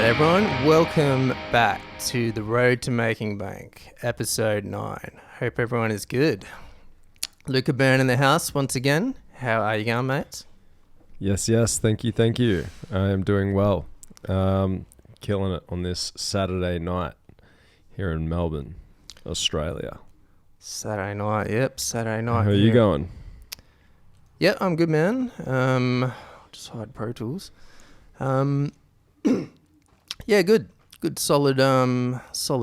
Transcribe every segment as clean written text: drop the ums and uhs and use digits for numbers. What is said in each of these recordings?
everyone, welcome back to The Road to Making Bank, episode 9. Hope everyone is good. Luca Byrne in the house once again. How are you going, mate? Yes, thank you. I am doing well. Killing it on this Saturday night here in Melbourne, Australia. Saturday night. How are you going? Yeah, I'm good, man. Just hide Pro Tools. Yeah, good. Good, solid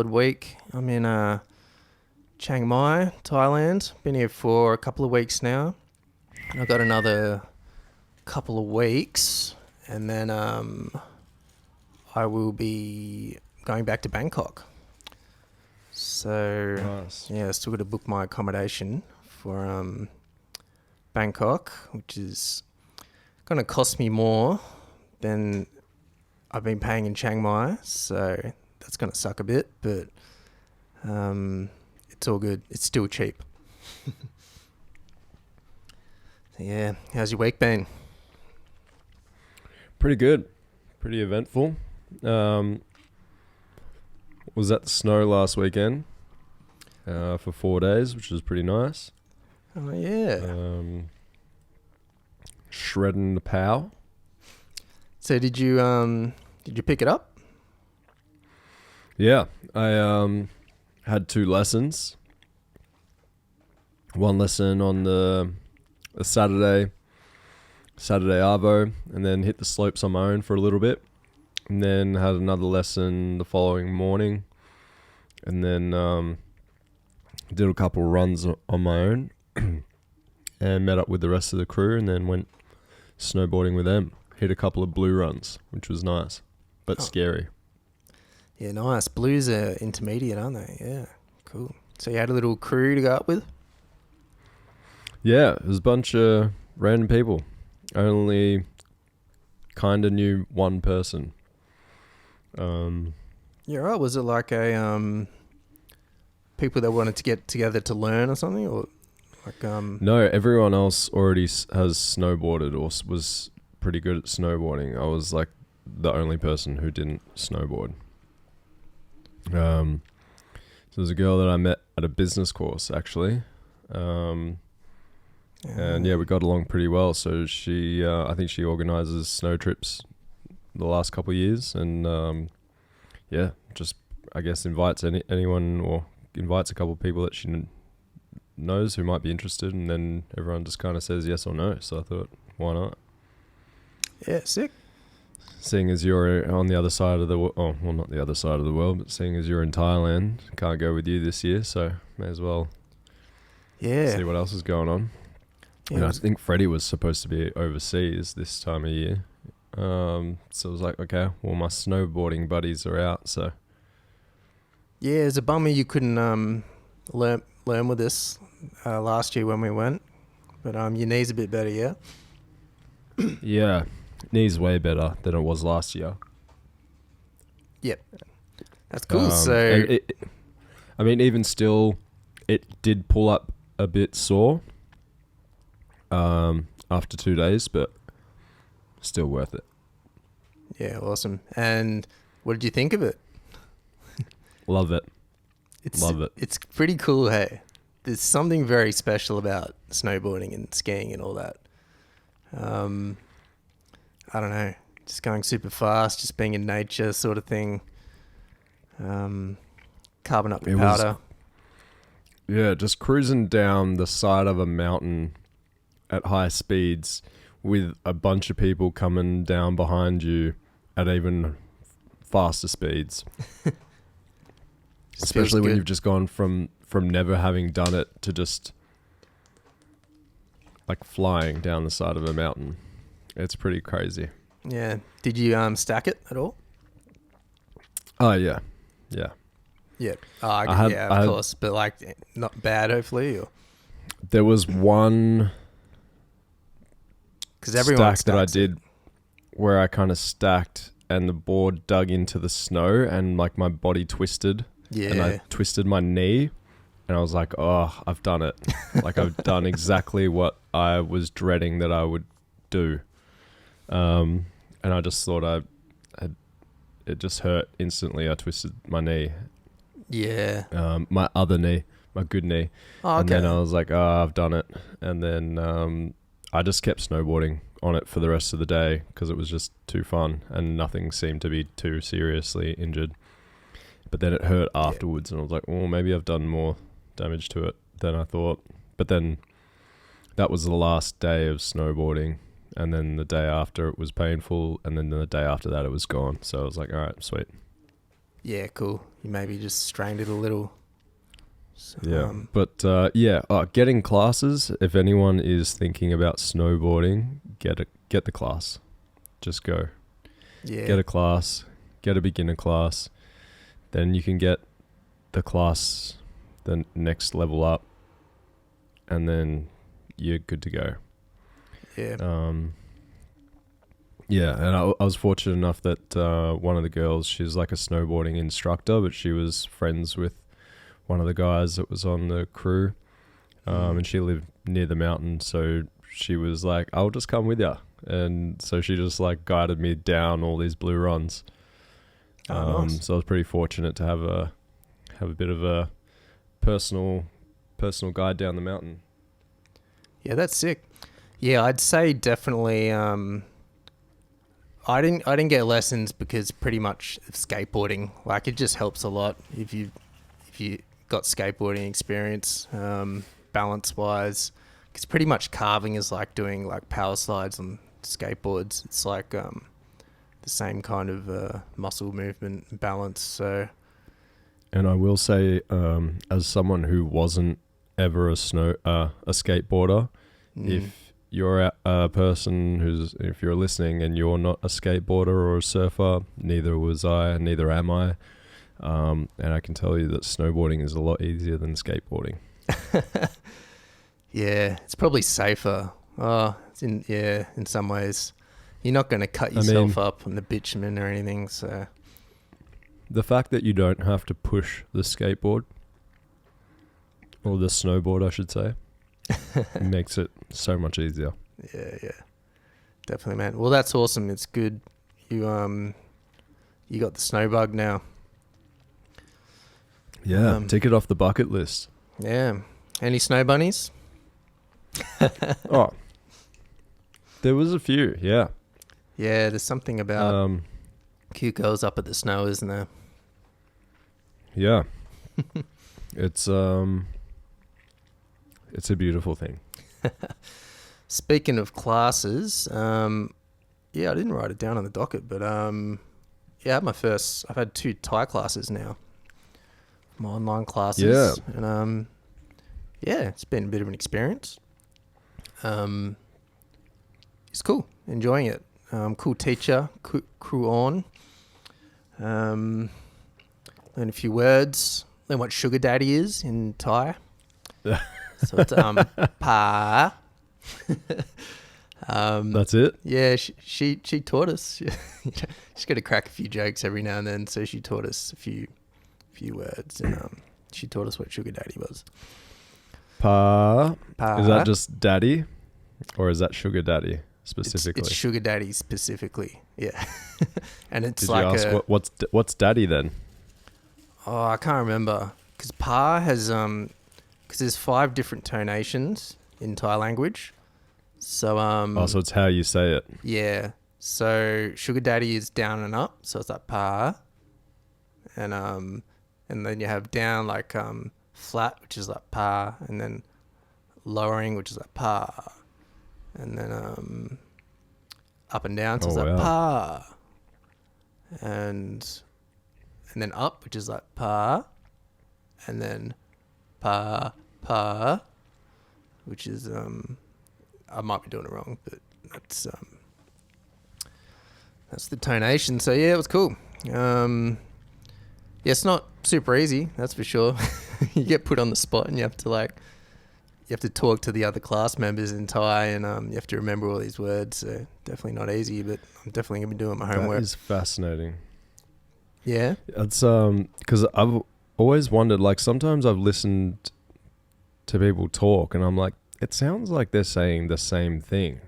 week. I'm in Chiang Mai, Thailand. Been here for a couple of weeks now. And I've got another couple of weeks, and then I will be going back to Bangkok. So, Nice. yeah, I still got to book my accommodation for Bangkok, which is going to cost me more than I've been paying in Chiang Mai, so that's going to suck a bit, but it's all good. It's still cheap. So yeah, how's your week been? Pretty good. Pretty eventful. Was at the snow last weekend for 4 days, which was pretty nice. Oh yeah. Shredding the pow. So did you pick it up? Yeah, I had 2 lessons. One lesson on the Saturday arvo, and then hit the slopes on my own for a little bit, and then had another lesson the following morning, and then did a couple runs on my own, and met up with the rest of the crew, and then went snowboarding with them. Hit a couple of blue runs, which was nice, but scary. Yeah, nice. Blues are intermediate, aren't they? Yeah, cool. So you had a little crew to go up with? Yeah, it was a bunch of random people. I only kind of knew one person. Yeah, right. Was it like a people that wanted to get together to learn or something, or like No, everyone else already has snowboarded or was pretty good at snowboarding. I was like the only person who didn't snowboard. So there's a girl that I met at a business course actually. And yeah, we got along pretty well. So she, I think she organizes snow trips the last couple of years, and yeah, just I guess invites anyone or invites a couple of people that she knows who might be interested, and then everyone just kind of says yes or no. So I thought, why not? Yeah, sick. Seeing as you're on the other side of the well, not the other side of the world, but seeing as you're in Thailand, can't go with you this year, so may as well see what else is going on. Yeah, And I think Freddie was supposed to be overseas this time of year. So I was like, okay, well, my snowboarding buddies are out, so. Yeah, it's a bummer you couldn't learn with us last year when we went. But your knee's a bit better, yeah? Yeah, knee's way better than it was last year. Yep. That's cool. And I mean, even still, it did pull up a bit sore after 2 days, but still worth it. Yeah, awesome. And what did you think of it? Love it. Love it. It's pretty cool, hey? There's something very special about snowboarding and skiing and all that. I don't know, just going super fast, just being in nature sort of thing. Carbon up the powder. Yeah, just cruising down the side of a mountain at high speeds with a bunch of people coming down behind you at even faster speeds. Especially when you've just gone from never having done it to just like flying down the side of a mountain. It's pretty crazy. Yeah. Did you stack it at all? Oh yeah. Yeah. Yeah. Of course. But like not bad, hopefully. Or? There was one stack that I did where I kind of stacked and the board dug into the snow and like my body twisted. Yeah. And I twisted my knee and I was like, oh, I've done it. Like I've done exactly what I was dreading that I would do. And I just thought I had it just hurt instantly. I twisted my knee, my other knee, my good knee. Oh, okay. And then I was like, oh, I've done it. And then I just kept snowboarding on it for the rest of the day because it was just too fun and nothing seemed to be too seriously injured. But then it hurt afterwards, and I was like, oh, maybe I've done more damage to it than I thought. But then that was the last day of snowboarding, and then the day after it was painful, and then the day after that it was gone. So I was like, all right, sweet. Yeah, cool. You maybe just strained it a little. So, Yeah, but getting classes. If anyone is thinking about snowboarding, get the class. Just go. Yeah. Get a class. Get a beginner class. Then you can get the class, the next level up, and then you're good to go. Yeah. And I was fortunate enough that one of the girls, she's like a snowboarding instructor, but she was friends with one of the guys that was on the crew, and she lived near the mountain, so she was like, I'll just come with you. And so she just like guided me down all these blue runs. Nice. So I was pretty fortunate to have a bit of a personal guide down the mountain. Yeah, that's sick. Yeah, I'd say definitely. I didn't get lessons because pretty much skateboarding, like, it just helps a lot if you got skateboarding experience, balance wise. Because pretty much carving is like doing like power slides on skateboards. It's like the same kind of muscle movement and balance. So, and I will say, as someone who wasn't ever a skateboarder, if you're a person if you're listening and you're not a skateboarder or a surfer, neither was I, neither am I, and I can tell you that snowboarding is a lot easier than skateboarding. Yeah, it's probably safer. In some ways. You're not going to cut yourself up on the bitumen or anything, so... The fact that you don't have to push the skateboard, or the snowboard, I should say, makes it so much easier. Yeah. Definitely, man. Well, that's awesome. It's good. You got the snow bug now. Yeah, tick it off the bucket list. Yeah. Any snow bunnies? Oh, there was a few, yeah. Yeah, there's something about cute girls up at the snow, isn't there? Yeah. It's a beautiful thing. Speaking of classes, I didn't write it down on the docket, but I've had 2 Thai classes now. My online classes. Yeah. And it's been a bit of an experience. It's cool. Enjoying it. Cool teacher, crew on. Learn a few words. Learn what sugar daddy is in Thai. So it's pa. That's it? Yeah, she taught us. She's got to crack a few jokes every now and then, so she taught us a few words, and she taught us what sugar daddy was. Pa. Is that just daddy, or is that sugar daddy specifically? It's sugar daddy specifically, yeah. And it's Did like you ask what's daddy then? Oh, I can't remember, because pa has because there's 5 different tonations in Thai language. So so it's how you say it. Yeah. So sugar daddy is down and up, so it's like pa. And then you have down like flat, which is like pa, and then lowering, which is like pa. And then up and down, so it's like pa. And then up, which is like pa. And then pa, which is I might be doing it wrong, but that's the tonation. So yeah, it was cool. It's not super easy, that's for sure. You get put on the spot and you have to talk to the other class members in Thai, and you have to remember all these words. So definitely not easy, but I'm definitely gonna be doing my homework. That is fascinating. Yeah, it's because I've always wondered. Like sometimes I've listened to people talk, and I'm like, it sounds like they're saying the same thing,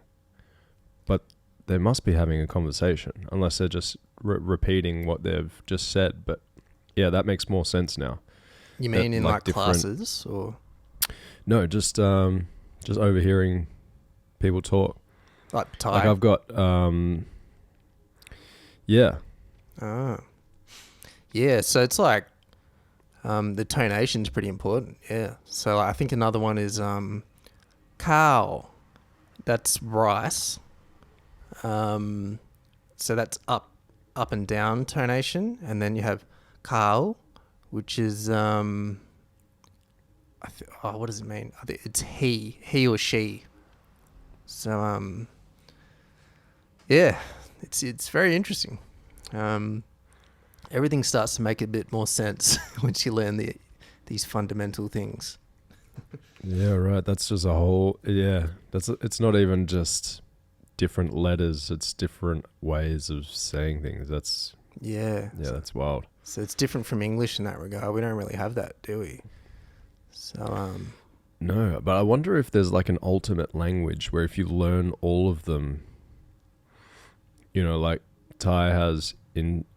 but they must be having a conversation, unless they're just repeating what they've just said. But yeah, that makes more sense now. You mean in like different classes or? No, just overhearing people talk. Like Thai? Like I've got yeah. Oh. Yeah, so it's like the tonation's pretty important. Yeah. So I think another one is cow. That's rice. So that's up and down tonation, and then you have cow, which is what does it mean? I think it's he or she. So yeah, it's very interesting. Everything starts to make a bit more sense once you learn these fundamental things. Yeah, right. That's just a whole it's not even just different letters, it's different ways of saying things. That's that's wild. So it's different from English in that regard. We don't really have that, do we? So no, but I wonder if there's like an ultimate language where if you learn all of them, like Thai has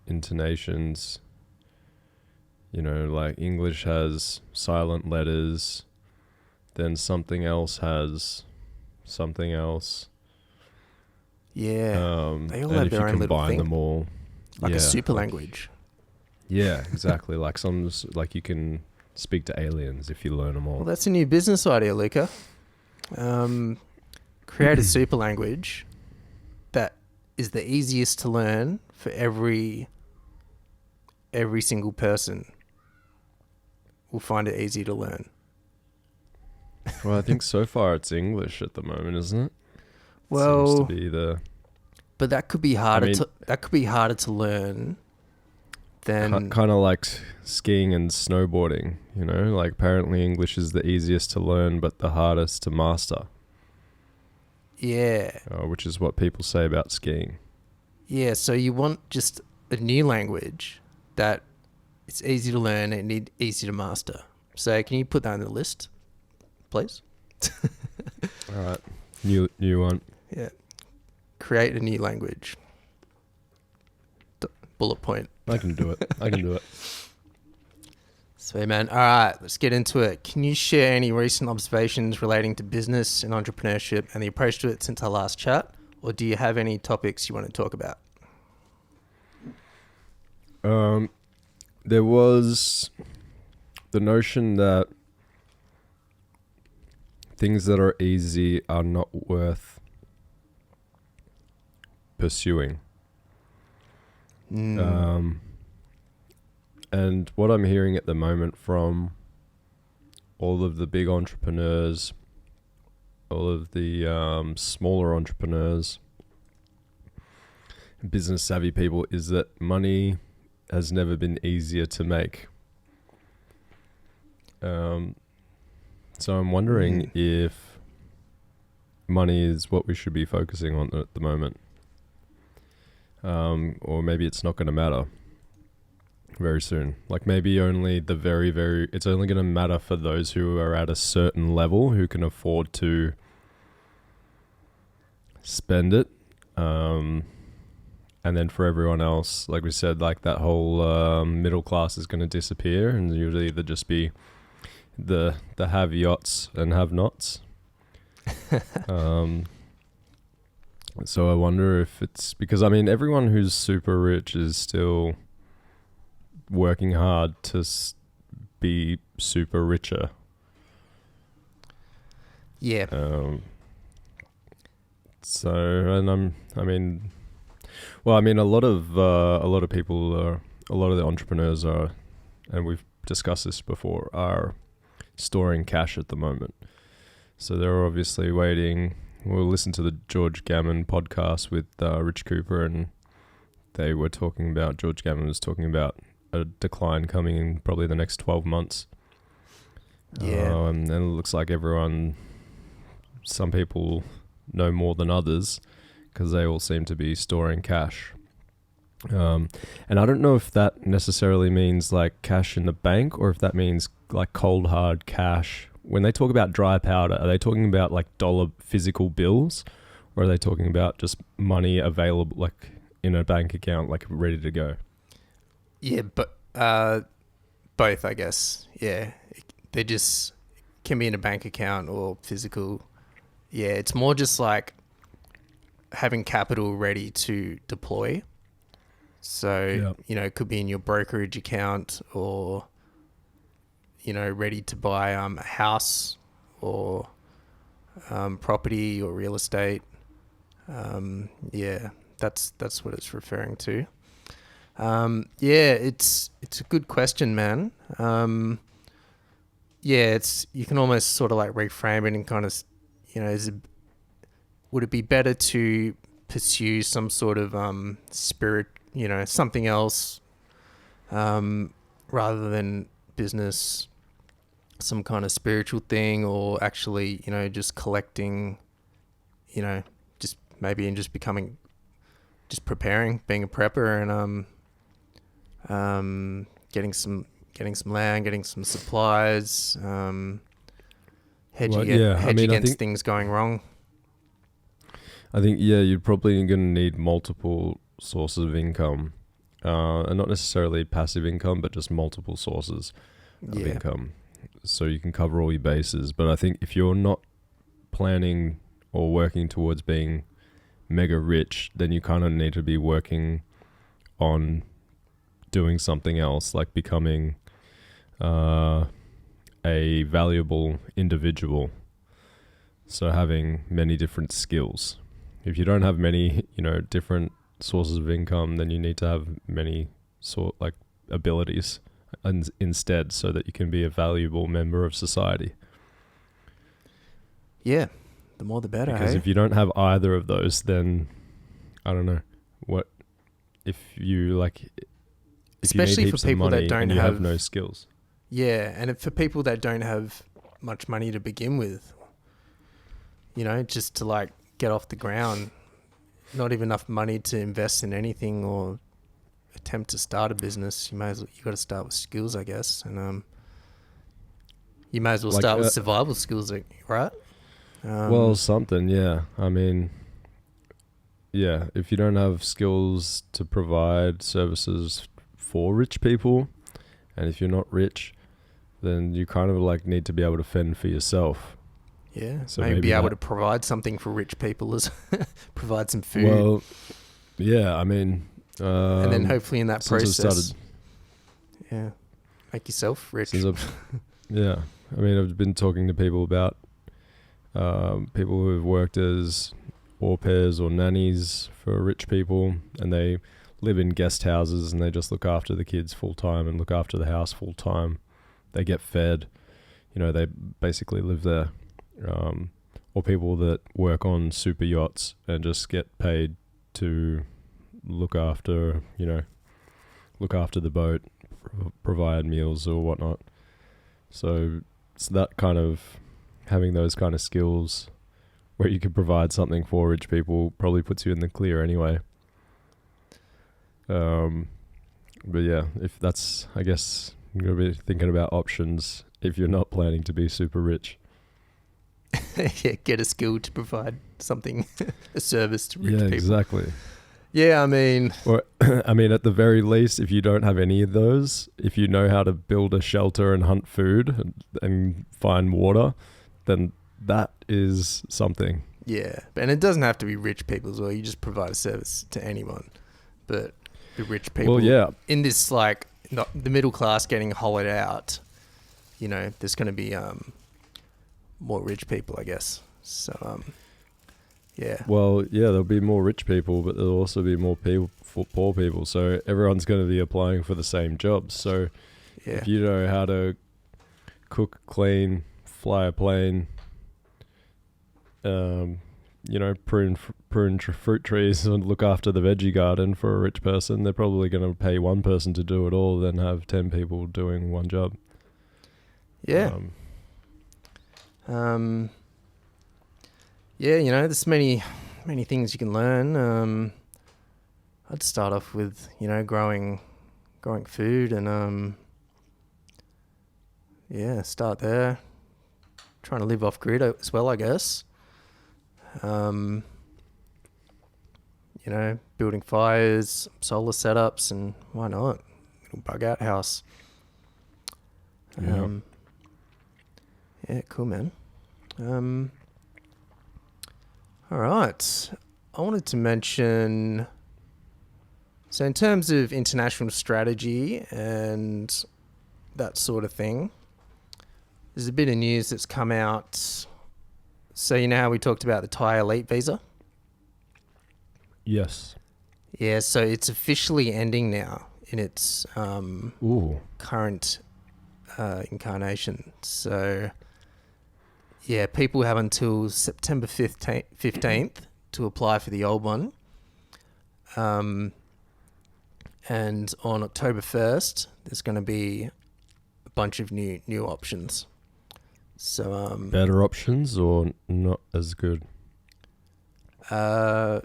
intonations, like English has silent letters, then something else has something else. Yeah, they all and have if their you own little combine thing, them all, like a super language. Yeah, exactly. like you can speak to aliens if you learn them all. Well, that's a new business idea, Luca. Create a super language that is the easiest to learn for every single person. Will find it easy to learn. Well, I think so far it's English at the moment, isn't it? Well, seems to be but that could be harder. That could be harder to learn than kind of like skiing and snowboarding. Like apparently English is the easiest to learn, but the hardest to master. Yeah. Which is what people say about skiing. Yeah. So you want just a new language that it's easy to learn and easy to master. So can you put that on the list, please? All right. New one. Yeah. Create a new language. Bullet point. I can do it. Sweet, man. All right, let's get into it. Can you share any recent observations relating to business and entrepreneurship and the approach to it since our last chat? Or do you have any topics you want to talk about? There was the notion that things that are easy are not worth pursuing. And what I'm hearing at the moment from all of the big entrepreneurs, all of the smaller entrepreneurs, business savvy people, is that money has never been easier to make. So I'm wondering if money is what we should be focusing on at the moment. Or maybe it's not going to matter very soon. Like maybe only the it's only going to matter for those who are at a certain level who can afford to spend it. And then for everyone else, like we said, like that whole middle class is going to disappear, and usually either just be the have yachts and have nots. So I wonder if it's because everyone who's super rich is still working hard to be super richer. Yeah. So and a lot of people are, a lot of the entrepreneurs are, and we've discussed this before, are storing cash at the moment. So they're obviously waiting. We'll listen to the George Gammon podcast with Rich Cooper, and George Gammon was talking about a decline coming in probably the next 12 months. Yeah. And it looks like some people know more than others because they all seem to be storing cash. And I don't know if that necessarily means like cash in the bank or if that means like cold hard cash. When they talk about dry powder, are they talking about like dollar physical bills, or are they talking about just money available, like in a bank account, like ready to go? Yeah, but both, I guess. Yeah, they just can be in a bank account or physical. Yeah, it's more just like having capital ready to deploy. So, Yeah. it could be in your brokerage account or, ready to buy a house or property or real estate. Yeah, that's what it's referring to. Yeah, it's a good question, man. Yeah, you can almost sort of like reframe it and kind of, would it be better to pursue some sort of spirit, something else, rather than business, some kind of spiritual thing, or actually, just collecting, just maybe and just becoming, just preparing, being a prepper, and getting some land, getting some supplies, hedge Well, yeah, I mean, against things going wrong. I think, yeah, you're probably going to need multiple sources of income, and not necessarily passive income, but just multiple sources of income, so you can cover all your bases. But I think if you're not planning or working towards being mega rich, then you kind of need to be working on doing something else, like becoming a valuable individual. So having many different skills. If you don't have many, different sources of income, then you need to have many abilities instead, so that you can be a valuable member of society. Yeah, the more the better. Because if you don't have either of those, then I don't know what if you like. If especially you need for heaps of people money that don't and you have no skills. Yeah, and for people that don't have much money to begin with, just to like get off the ground, not even enough money to invest in anything or attempt to start a business, you got to start with skills, I guess, and you may as well start with survival skills, right? Well, something, yeah. I mean, yeah, if you don't have skills to provide services for rich people, and if you're not rich, then you kind of like need to be able to fend for yourself. Yeah, so maybe be able to provide something for rich people, as provide some food. Well, yeah, I mean, and then hopefully in that process, make yourself rich. Yeah, I mean, I've been talking to people about people who have worked as au pairs or nannies for rich people, and they live in guest houses and they just look after the kids full time and look after the house full time. They get fed, they basically live there. Or people that work on super yachts and just get paid to look after the boat, provide meals or whatnot. So it's that kind of having those kind of skills where you could provide something for rich people probably puts you in the clear anyway. But yeah, if that's, I guess, you're going to be thinking about options if you're not planning to be super rich. Yeah, get a skill to provide something, a service to rich people. Yeah, exactly. Yeah, I mean... Or, I mean, at the very least, if you don't have any of those, if you know how to build a shelter and hunt food and find water, then that is something. Yeah, and it doesn't have to be rich people as well. You just provide a service to anyone. But the rich people... Well, yeah. In this, like, not the middle class getting hollowed out, there's going to be... more rich people, I guess. So, yeah. Well, yeah, there'll be more rich people, but there'll also be more people for poor people. So everyone's going to be applying for the same jobs. So if you know how to cook, clean, fly a plane, prune fruit trees and look after the veggie garden for a rich person, they're probably going to pay one person to do it all, then have 10 people doing one job. Yeah. There's many things you can learn. I'd start off with, growing food and, start there. Trying to live off grid as well, I guess. building fires, solar setups, and why not? Little bug out house. Yeah. Yeah, cool, man. All right. I wanted to mention, so in terms of international strategy and that sort of thing, there's a bit of news that's come out. So you know how we talked about the Thai elite visa? Yes. Yeah, so it's officially ending now in its current incarnation. So yeah, people have until September 15th to apply for the old one. And on October 1st, there's going to be a bunch of new options. So better options or not as good? It'll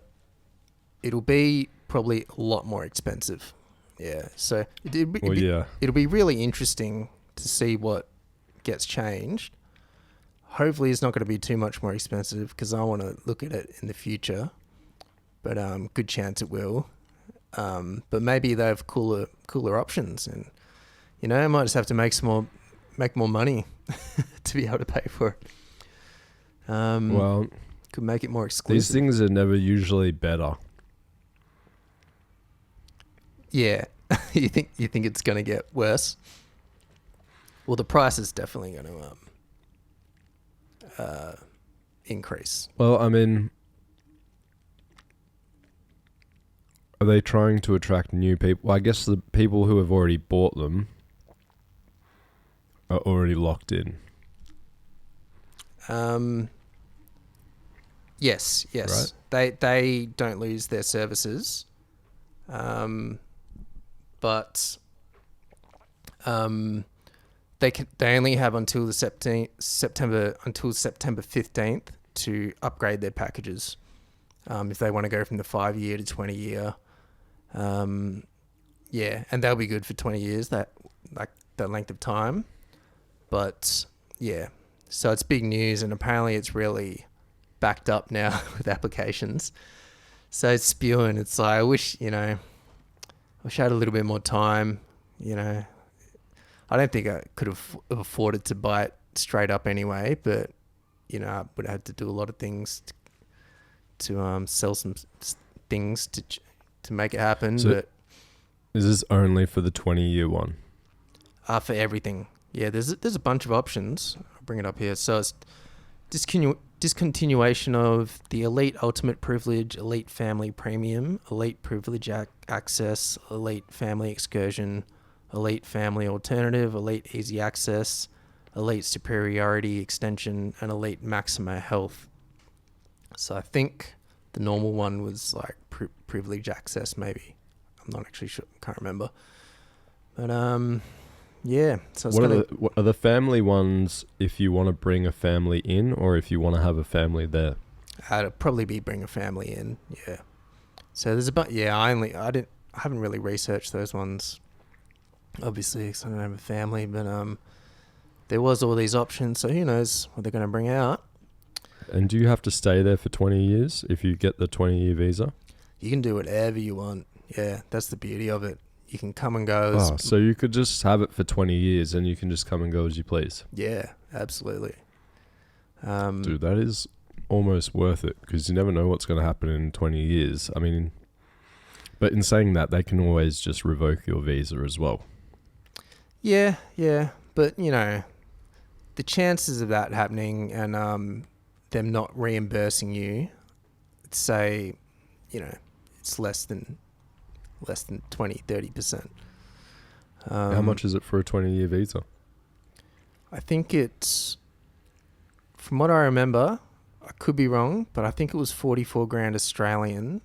be probably a lot more expensive. Yeah. So it'll be really interesting to see what gets changed. Hopefully it's not going to be too much more expensive because I want to look at it in the future. But good chance it will. But maybe they have cooler options, and I might just have to make more money to be able to pay for it. Well, could make it more exclusive. These things are never usually better. Yeah. you think it's going to get worse? Well, the price is definitely going to increase. Well, I mean, are they trying to attract new people? Well, I guess the people who have already bought them are already locked in. Yes. Right? They don't lose their services. But they only have until September 15th to upgrade their packages. If they want to go from the 5-year to 20-year. Yeah, and they'll be good for 20 years, that length of time. But yeah, so it's big news, and apparently it's really backed up now with applications. So it's spewing. It's like, I wish I had a little bit more time. I don't think I could have afforded to buy it straight up anyway, but I would have had to do a lot of things to sell some things to make it happen. So but is this only for the 20-year one? For everything. Yeah, there's a bunch of options. I'll bring it up here. So it's discontinuation of the Elite Ultimate Privilege, Elite Family Premium, Elite Privilege Access, Elite Family Excursion, Elite Family Alternative, Elite Easy Access, Elite Superiority Extension, and Elite Maxima Health. So I think the normal one was like Privilege Access, maybe. I'm not actually sure. Can't remember. But yeah. So what are the family ones if you want to bring a family in or if you want to have a family there? I'd probably be bring a family in. Yeah. So there's I haven't really researched those ones, obviously, because I don't have a family. But there was all these options. So who knows what they're going to bring out? And do you have to stay there for 20 years if you get the 20-year visa? You can do whatever you want. Yeah, that's the beauty of it. You can come and go. So you could just have it for 20 years and you can just come and go as you please. Yeah, absolutely. Dude, that is almost worth it because you never know what's going to happen in 20 years. I mean, but in saying that, they can always just revoke your visa as well. Yeah. But, the chances of that happening and them not reimbursing you, say, it's less than 20-30%. How much is it for a 20-year visa? I think it's, from what I remember, I could be wrong, but I think it was 44 grand Australian,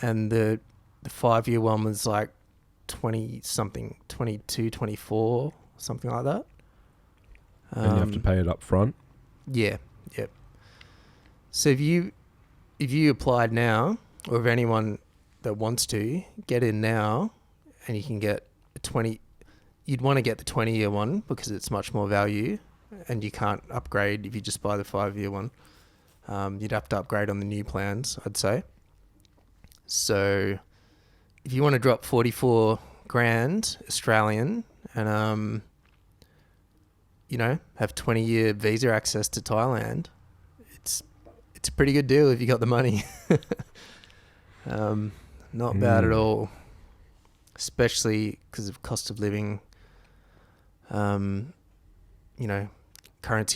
and the 5-year one was like 20 something, 22, 24, something like that. And you have to pay it up front? Yeah. Yep. So if you applied now, or if anyone that wants to get in now, and you can get you'd want to get the 20-year one because it's much more value, and you can't upgrade if you just buy the 5-year one. You'd have to upgrade on the new plans, I'd say. So if you want to drop 44 grand Australian and have 20-year visa access to Thailand, it's a pretty good deal if you got the money. Not bad at all, especially because of cost of living. Currency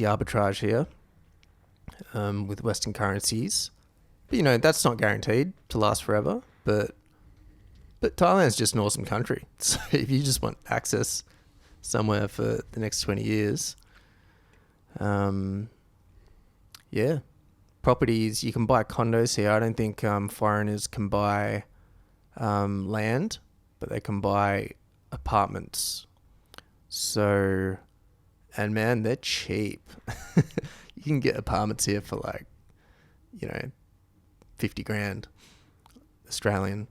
arbitrage here with Western currencies. But, that's not guaranteed to last forever. But Thailand's just an awesome country. So if you just want access somewhere for the next 20 years, properties, you can buy condos here. I don't think foreigners can buy land, but they can buy apartments. So, and man, they're cheap. You can get apartments here for 50 grand Australian.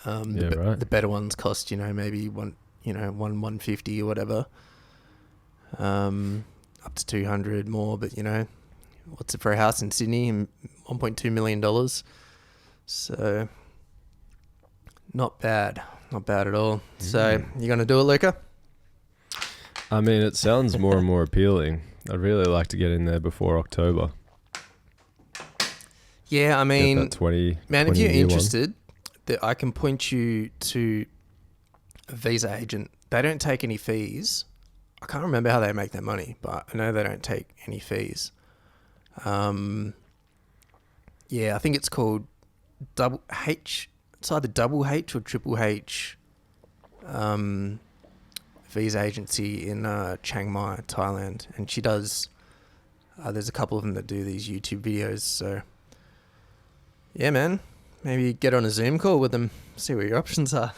The better ones cost, maybe 150 or whatever. Up to 200 more, but what's it for a house in Sydney? $1.2 million. So not bad at all. So you gonna do it, Luca? I mean, it sounds more and more appealing. I'd really like to get in there before October. Yeah, I mean, that 20, man, if 20 you're year interested, I can point you to a visa agent. They don't take any fees. I can't remember how they make their money, but I know they don't take any fees. I think it's called Double H. It's either Double H or Triple H visa agency in Chiang Mai, Thailand. And she does, there's a couple of them that do these YouTube videos. So, yeah, man, maybe get on a Zoom call with them, see what your options are.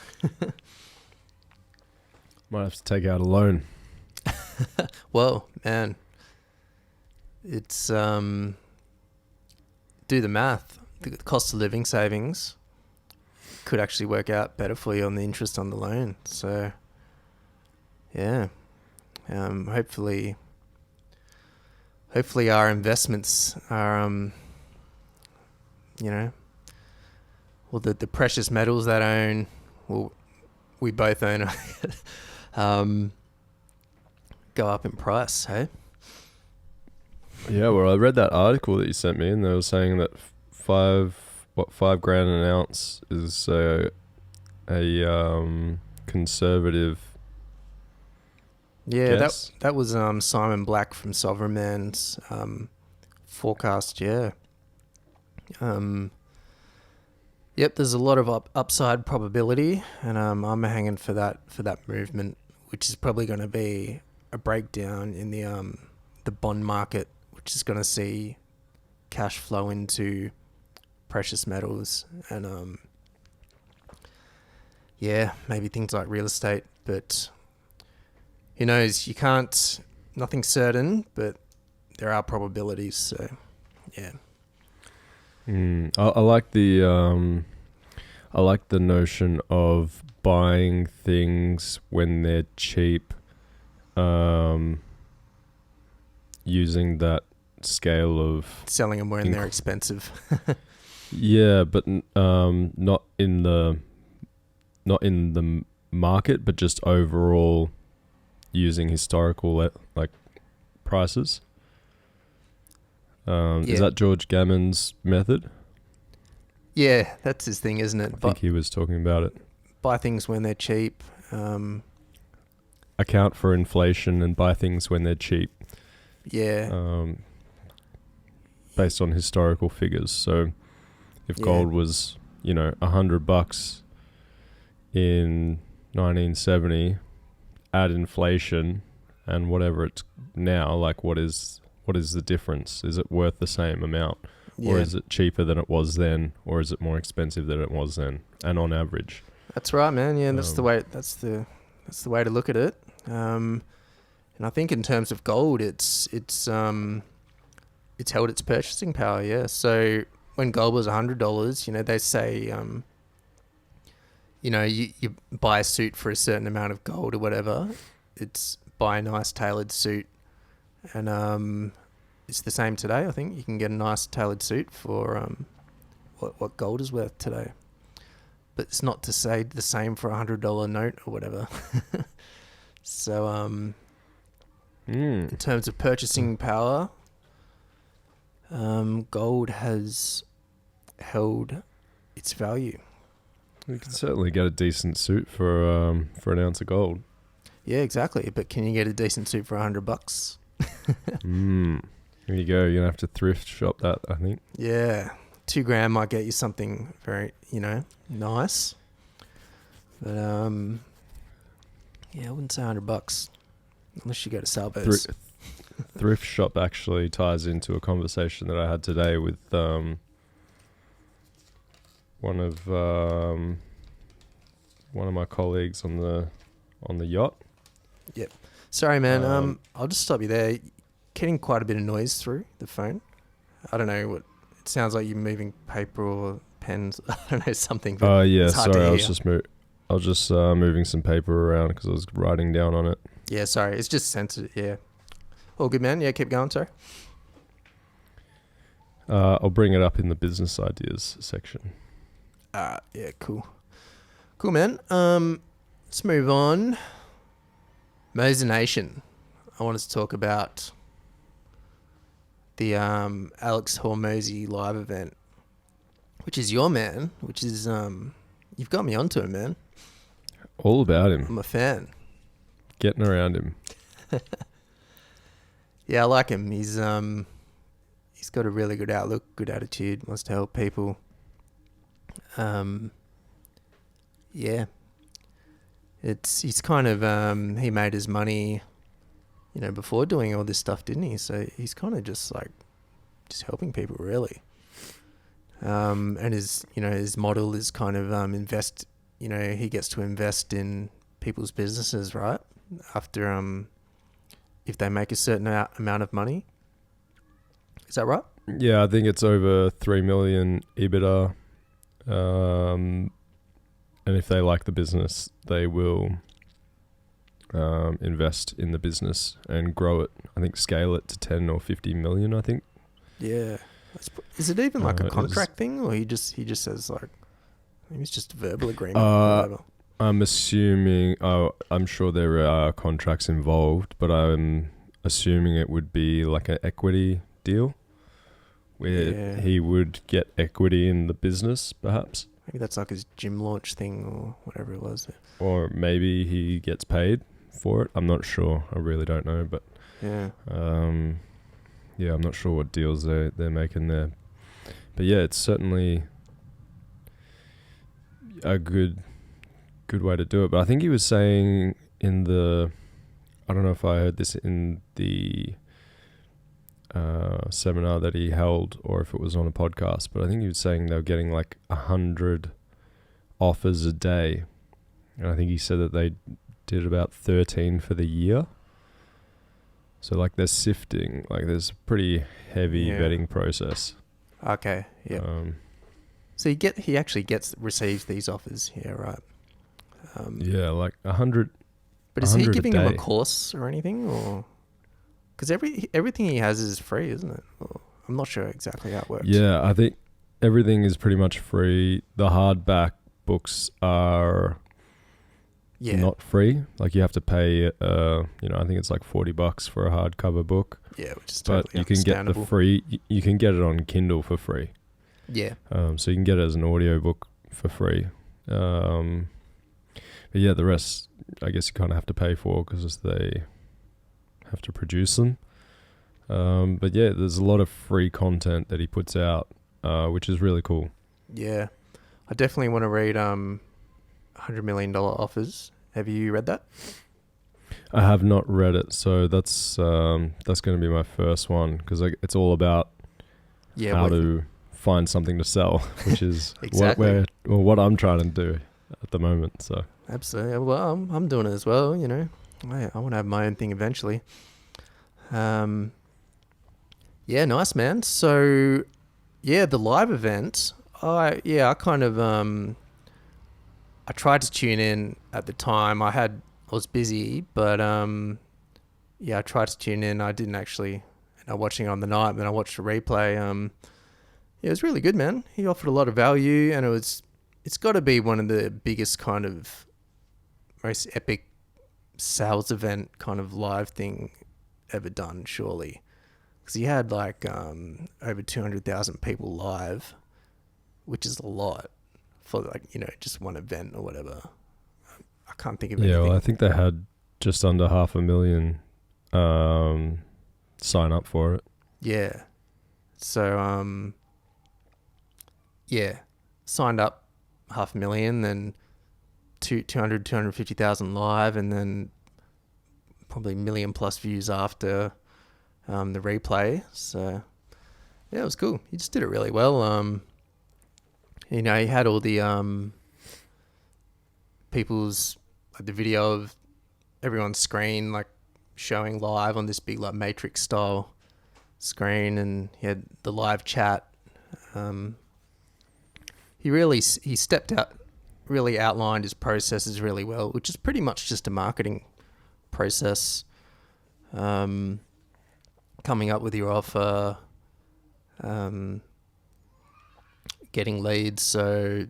Might have to take out a loan. Well, man, it's do the math. The cost of living savings could actually work out better for you on the interest on the loan. So, yeah, hopefully our investments are, the precious metals that I own, we both own, go up in price, hey? Yeah, well, I read that article that you sent me, and they were saying that $5 grand an ounce is a conservative. Yeah, guess. that was Simon Black from Sovereign Man's forecast. Yeah. Yep, there's a lot of upside probability, and I'm hanging for that movement, which is probably going to be a breakdown in the bond market, which is going to see cash flow into precious metals and maybe things like real estate. But who knows? Nothing's certain, but there are probabilities. So yeah. I like the notion of buying things when they're cheap, using that scale of selling them when they're expensive. Yeah, but not in the market, but just overall using historical prices. Is that George Gammon's method? Yeah, that's his thing, isn't it? I think he was talking about it. Buy things when they're cheap. Account for inflation and buy things when they're cheap. Yeah. Based on historical figures. So if gold was, $100 in 1970, add inflation and whatever it's now, what is the difference? Is it worth the same amount? Or is it cheaper than it was then? Or is it more expensive than it was then? And on average. That's right, man. Yeah, that's the way to look at it. And I think in terms of gold, it's held its purchasing power. Yeah. So when gold was $100, they say, you buy a suit for a certain amount of gold or whatever. It's buy a nice tailored suit, and it's the same today. I think you can get a nice tailored suit for what gold is worth today. But it's not to say the same for $100 note or whatever. So, in terms of purchasing power, gold has held its value. You can certainly get a decent suit for an ounce of gold. Yeah, exactly. But can you get a decent suit for $100? There you go. You're gonna have to thrift shop that, I think. Yeah, $2,000 might get you something very, nice. But yeah, I wouldn't say $100 unless you go to Salvos. Thrift shop actually ties into a conversation that I had today with one of my colleagues on the yacht. Yep. Sorry, man. I'll just stop you there. Getting quite a bit of noise through the phone. I don't know what. It sounds like you're moving paper or pens. I don't know, something. Yeah. It's hard Sorry, to I hear. was just moving some paper around because I was writing down on it. Yeah, sorry. It's just sensitive. Yeah. All good, man. Yeah, keep going. Sorry. I'll bring it up in the business ideas section. Yeah, cool. Cool, man. Let's move on. Mozination. I wanted to talk about the Alex Hormozy live event, which is your man, which is you've got me onto him, man. All about him. I'm a fan. Getting around him. Yeah, I like him. He's got a really good outlook, good attitude, wants to help people. Yeah. He's kind of he made his money, before doing all this stuff, didn't he? So he's kind of just helping people, really. And his model is kind of invest. He gets to invest in people's businesses, right? After if they make a certain amount of money. Is that right? Yeah, I think it's over 3 million EBITDA. And if they like the business, they will invest in the business and grow it. I think scale it to 10 or 50 million, I think. Yeah. Is it even like a contract thing, or he just says maybe it's just a verbal agreement or whatever? I'm assuming, I'm sure there are contracts involved, but I'm assuming it would be like an equity deal where he would get equity in the business, perhaps. Maybe that's like his gym launch thing or whatever it was. Or maybe he gets paid for it. I'm not sure. I really don't know, but I'm not sure what deals they're making there. But yeah, it's certainly a good way to do it. But I think he was saying I don't know if I heard this in the seminar that he held or if it was on a podcast, but I think he was saying they were getting like 100 offers a day. And I think he said that they did about 13 for the year. So they're sifting, there's a pretty heavy vetting process. Okay, yeah. So he actually receives these offers, right? 100. But is he giving them a course or anything, or because everything he has is free, isn't it? Or, I'm not sure exactly how it works. Yeah, I think everything is pretty much free. The hardback books are not free. You have to pay. I think it's like $40 for a hardcover book. Yeah, which is totally but you can get the free. You can get it on Kindle for free. Yeah. So you can get it as an audio book for free. But yeah, the rest, I guess you kind of have to pay for because they have to produce them. But yeah, there's a lot of free content that he puts out, which is really cool. Yeah. I definitely want to read $100 Million Offers. Have you read that? I have not read it, so that's going to be my first one because it's all about how to find something to sell, which is exactly what I'm trying to do at the moment. So absolutely. Well, I'm doing it as well. I want to have my own thing eventually. Yeah, nice, man. So yeah, the live event. I kind of I tried to tune in at the time. I was busy, but I tried to tune in. I didn't actually end up watching it on the night, but I watched a replay. Yeah, it was really good, man. He offered a lot of value, and it's got to be one of the biggest kind of most epic sales event kind of live thing ever done, surely. Because he had like over 200,000 people live, which is a lot for like, just one event or whatever. I can't think of anything. Yeah, well, I think they had just under 500,000 sign up for it. Yeah. So, signed up 500,000, then 250,000 live, and then probably 1 million plus views after the replay. So, yeah, it was cool. He just did it really well. He had all the people's, like the video of everyone's screen, like showing live on this big like matrix style screen, and he had the live chat. He stepped out, really outlined his processes really well, which is pretty much just a marketing process. Coming up with your offer, getting leads, so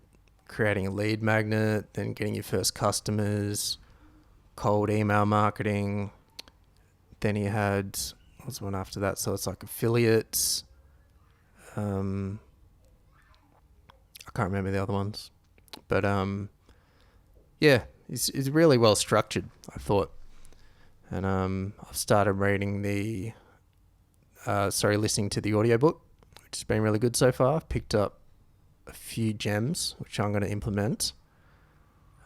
creating a lead magnet, then getting your first customers, cold email marketing. Then he had, what was one after that? So it's like affiliates. I can't remember the other ones, but yeah, it's really well structured, I thought. And I've started reading listening to the audiobook, which has been really good so far. I've picked up a few gems, which I'm going to implement,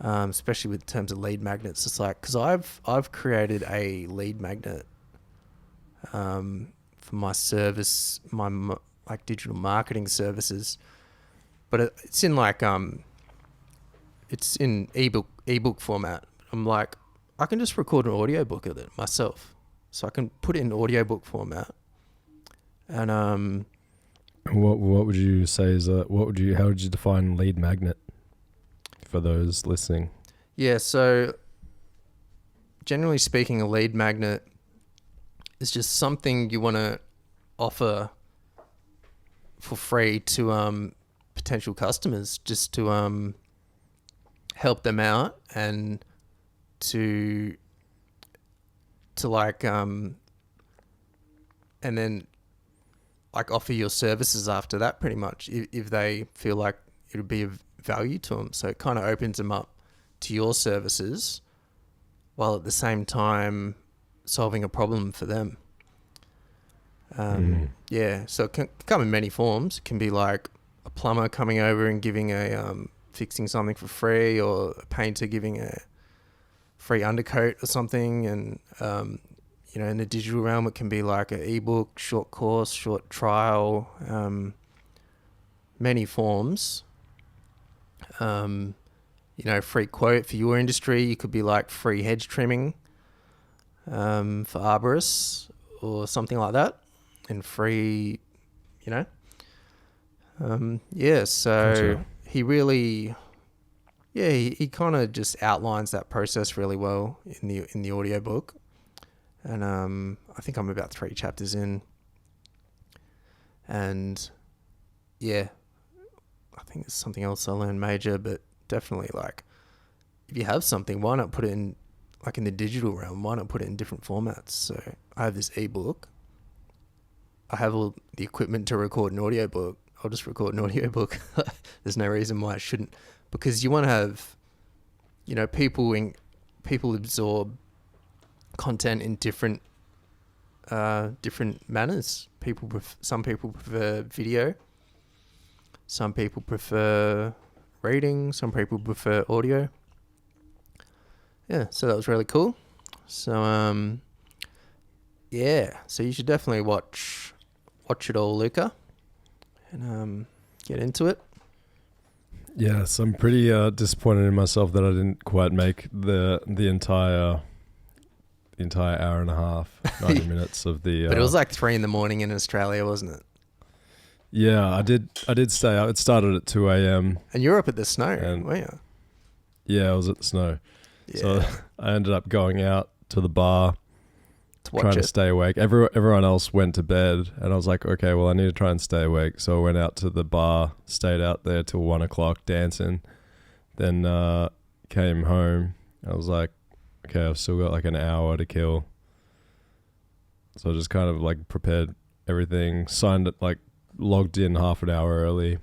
especially with terms of lead magnets. It's like, because I've created a lead magnet for my service, my like digital marketing services, but it's in like it's in ebook format. I'm like, I can just record an audiobook of it myself, so I can put it in audiobook format. And what would you say is how would you define lead magnet for those listening? Yeah, so generally speaking, a lead magnet is just something you want to offer for free to potential customers, just to help them out and to like and then like offer your services after that, pretty much, if they feel like it would be of value to them. So it kind of opens them up to your services while at the same time solving a problem for them. Yeah, so it can come in many forms. It can be like a plumber coming over and giving fixing something for free, or a painter giving a free undercoat or something. And in the digital realm, it can be like an ebook, short course, short trial, many forms. Free quote for your industry. You could be like free hedge trimming for arborists or something like that, and free, so gotcha. He really, he kind of just outlines that process really well in the audiobook. And I think I'm about 3 chapters in. And yeah, I think there's something else I learned major, but definitely like, if you have something, why not put it in, like in the digital realm, why not put it in different formats? So I have this ebook. I have all the equipment to record an audiobook. I'll just record an audiobook. There's no reason why I shouldn't, because you want to have, people absorb content in different manners. Some people prefer video, some people prefer reading, some people prefer audio. Yeah, so that was really cool. So so you should definitely watch it all, Luca, and get into it. Yes, I'm pretty disappointed in myself that I didn't quite make the entire hour and a half, 90 minutes of the... But it was like 3 a.m. in Australia, wasn't it? Yeah, I did stay up. It started at 2 a.m. And you were up at the snow, weren't you? Yeah, I was at the snow. Yeah. So I ended up going out to the bar watch trying it. to stay awake. Everyone else went to bed, and I was like, okay, well, I need to try and stay awake. So I went out to the bar, stayed out there till 1 o'clock dancing. Then came home. I was like, okay, I've still got like an hour to kill. So I just kind of like prepared everything, signed it, like logged in half an hour early.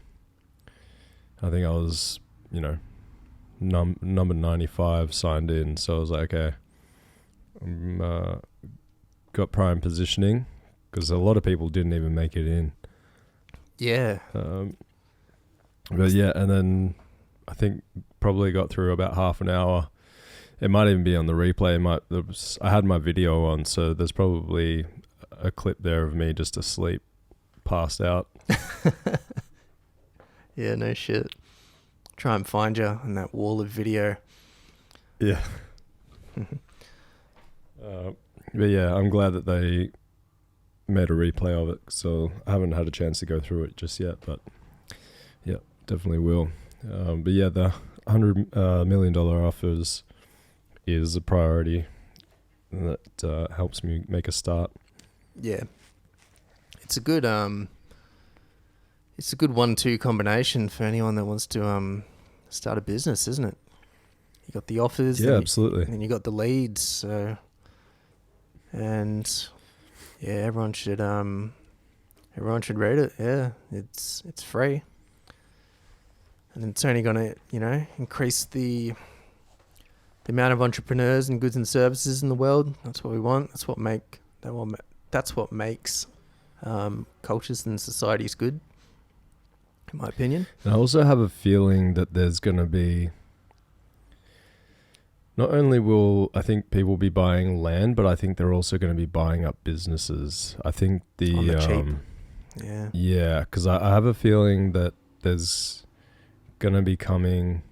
I think I was, number 95 signed in. So I was like, okay, got prime positioning because a lot of people didn't even make it in. Yeah. But yeah, and then I think probably got through about half an hour. It might even be on the replay. I had my video on, so there's probably a clip there of me just asleep, passed out. Yeah, no shit. Try and find you on that wall of video. Yeah. But yeah, I'm glad that they made a replay of it. So I haven't had a chance to go through it just yet, but yeah, definitely will. But yeah, the $100 million offers is a priority that helps me make a start. Yeah, it's a good 1-2 combination for anyone that wants to start a business, isn't it? You got the offers, yeah, absolutely, and you got the leads. So, and yeah, everyone should read it. Yeah, it's free, and it's only gonna increase the amount of entrepreneurs and goods and services in the world. That's what we want. That's what makes cultures and societies good, in my opinion. And I also have a feeling that there's going to be, not only will I think people be buying land, but I think they're also going to be buying up businesses. I think On the cheap. Yeah, because I have a feeling that there's going to be coming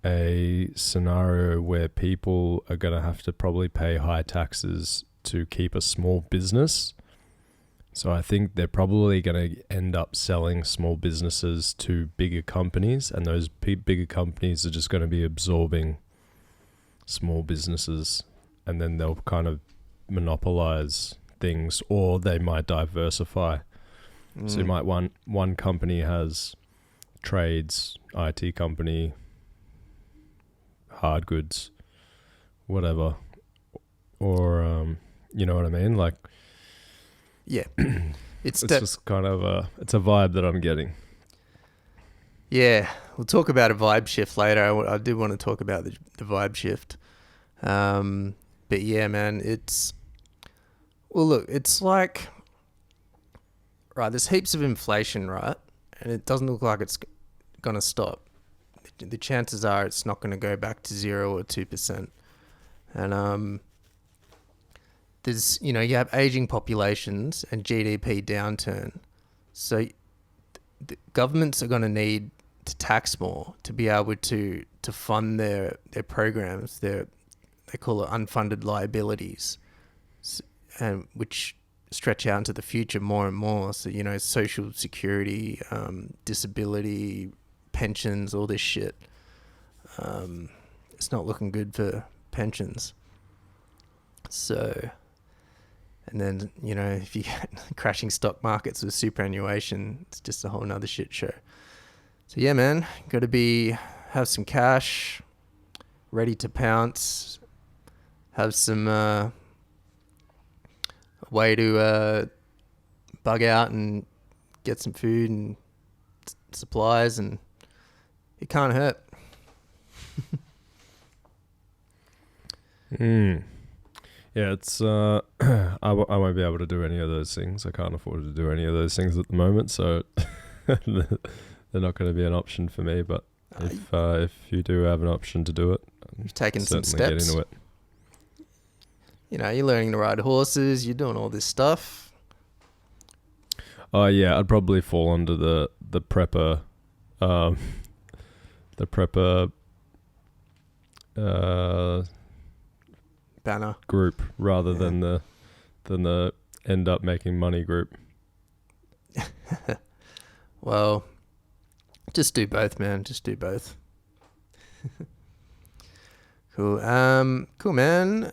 a scenario where people are going to have to probably pay high taxes to keep a small business. So I think they're probably going to end up selling small businesses to bigger companies, and those bigger companies are just going to be absorbing small businesses, and then they'll kind of monopolize things, or they might diversify. So you might one company has trades, IT company, hard goods, whatever, or you know what I mean? Like, yeah, it's just kind of it's a vibe that I'm getting. Yeah, we'll talk about a vibe shift later. I do want to talk about the vibe shift. But yeah, man, it's like, right, there's heaps of inflation, right? And it doesn't look like it's going to stop. The chances are it's not going to go back to 0 or 2%. And there's, you have aging populations and GDP downturn. So the governments are going to need to tax more to be able to fund their programs. They call it unfunded liabilities, and which stretch out into the future more and more. So, social security, disability, pensions, all this shit. It's not looking good for pensions. So, and then, if you get crashing stock markets with superannuation, it's just a whole nother shit show. So yeah, man, got to have some cash ready to pounce, have some way to bug out and get some food and supplies, and it can't hurt. Yeah, it's I won't be able to do any of those things. I can't afford to do any of those things at the moment, so they're not going to be an option for me. But if you do have an option to do it, you've taken some certainly steps. Get into it. You're learning to ride horses. You're doing all this stuff. Oh yeah, I'd probably fall under the prepper, banner group rather than the end up making money group. Well, just do both, man. Just do both. Cool. Cool, man.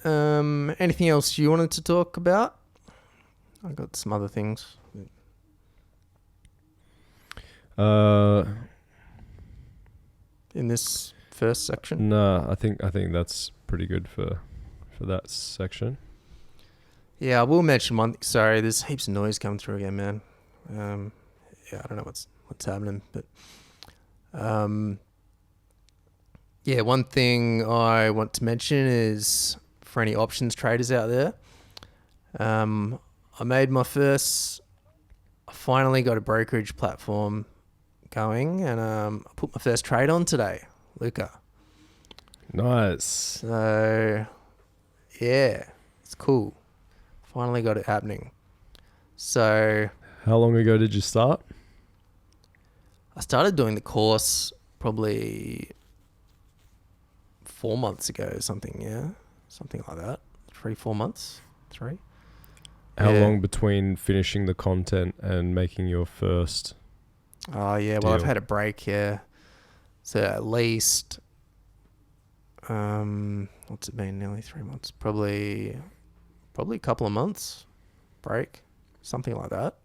Anything else you wanted to talk about? I got some other things. In this first section. No, I think that's pretty good for that section. Yeah, I will mention one. Sorry, there's heaps of noise coming through again, man. Yeah, I don't know what's happening, but yeah, one thing I want to mention is for any options traders out there. I finally got a brokerage platform going, and I put my first trade on today, Luca. Nice. So yeah, it's cool. Finally got it happening. So how long ago did you start? I started doing the course probably 4 months ago or something, yeah. Something like that. 3-4 months. 3. How long between finishing the content and making your first Oh, yeah. Well, I've had a break, yeah. So at least, what's it been? Nearly 3 months. Probably a couple of months break. Something like that.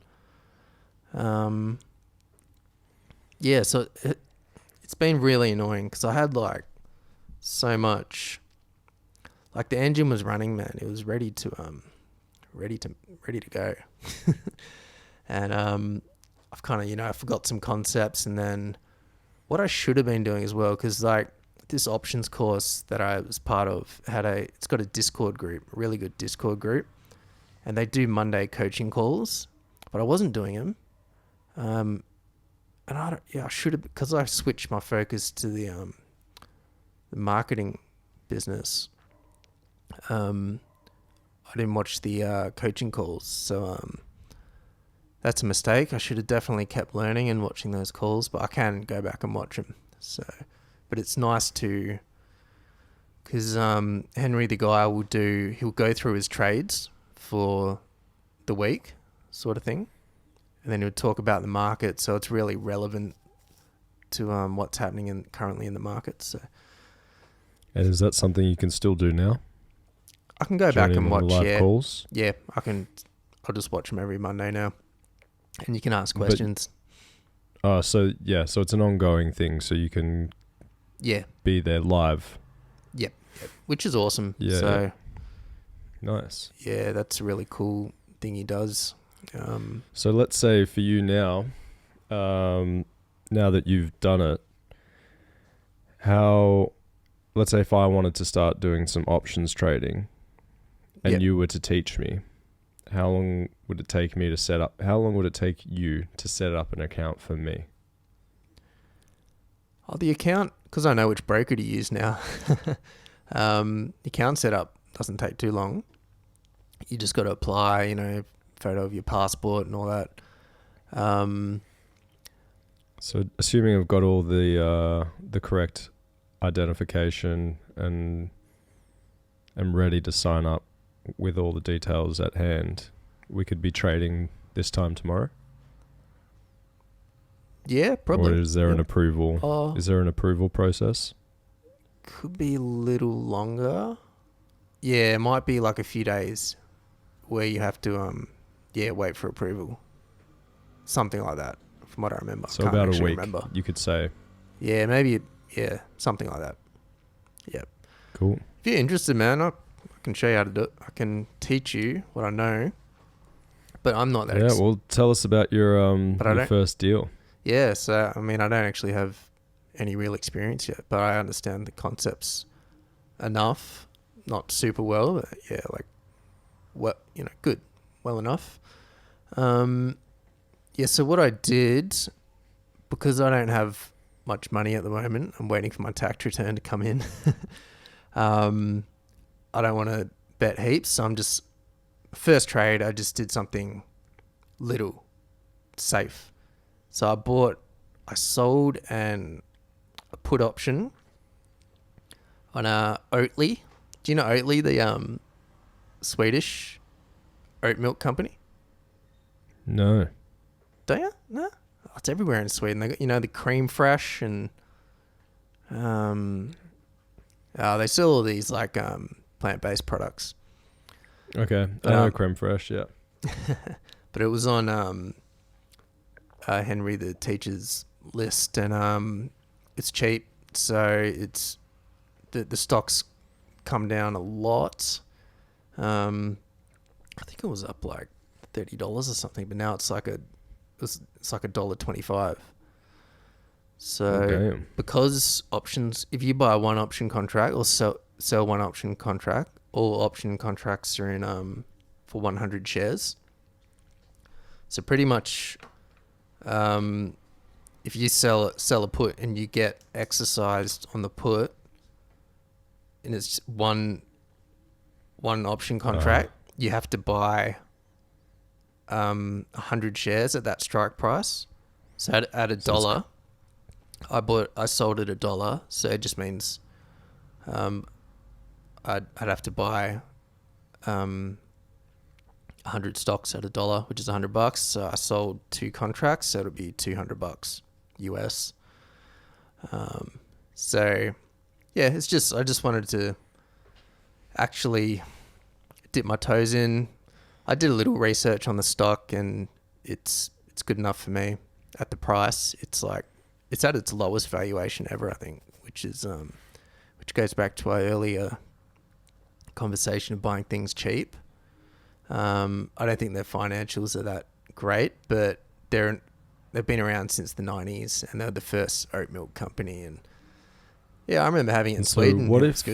Yeah, so it's been really annoying because I had like so much, like the engine was running, man. It was ready to go. And I've kind of, I forgot some concepts, and then what I should have been doing as well, because like this options course that I was part of it's got a Discord group, a really good Discord group, and they do Monday coaching calls, but I wasn't doing them. And I should have, because I switched my focus to the marketing business. I didn't watch the coaching calls, so that's a mistake. I should have definitely kept learning and watching those calls, but I can go back and watch them. So, but it's nice to, because Henry, the guy, he'll go through his trades for the week, sort of thing, and then he'll talk about the market. So it's really relevant to what's happening currently in the market. So, and is that something you can still do now? I can go back and watch live calls. Yeah, I'll just watch them every Monday now, and you can ask questions. So it's an ongoing thing, so you can be there live. Yep. Which is awesome. Yeah. So nice. Yeah, that's a really cool thing he does. So let's say for you now, now that you've done it, let's say if I wanted to start doing some options trading and you were to teach me, how long would it take you to set up an account for me? Oh, the account, because I know which broker to use now. The account setup doesn't take too long. You just got to apply, photo of your passport and all that. So assuming I've got all the correct identification and am ready to sign up with all the details at hand, we could be trading this time tomorrow? Yeah, probably. Or is there an approval? Is there an approval process? Could be a little longer. Yeah, it might be like a few days where you have to wait for approval. Something like that, from what I remember. So about a week, you could say. Yeah, maybe. Yeah, something like that. Yep. Cool. If you're interested, man, I can show you how to do it. I can teach you what I know, but I'm not that. Yeah, well, tell us about your first deal. Yeah, so I don't actually have any real experience yet, but I understand the concepts enough. Not super well, but yeah, good, well enough. So what I did, because I don't have much money at the moment, I'm waiting for my tax return to come in. I don't want to bet heaps, so first trade, I just did something little, safe. So I sold a put option on Oatly. Do you know Oatly, the Swedish oat milk company? No. Do you? No? Oh, it's everywhere in Sweden. They got, the cream fresh and They sell all these like plant-based products. Okay. But, I know creme fraiche, yeah. But it was on Henry the teacher's list, and it's cheap, so it's the stocks come down a lot. I think it was up like $30 or something, but now it's like it's like $1.25. So because options, if you buy one option contract or sell one option contract, all option contracts are in for 100 shares. So pretty much, if you sell a put and you get exercised on the put, and it's one option contract, you have to buy 100 shares at that strike price. So at $1, I sold at $1, so it just means I'd have to buy 100 stocks at $1, which is $100. So I sold 2 contracts, so it'll be $200 US. So yeah, it's just, I just wanted to actually dip my toes in. I did a little research on the stock, and it's good enough for me at the price. It's like, it's at its lowest valuation ever, I think, which is which goes back to our earlier conversation of buying things cheap. I don't think their financials are that great, but they've been around since the 90s, and they're the first oat milk company. And yeah, I remember having it in Sweden. What if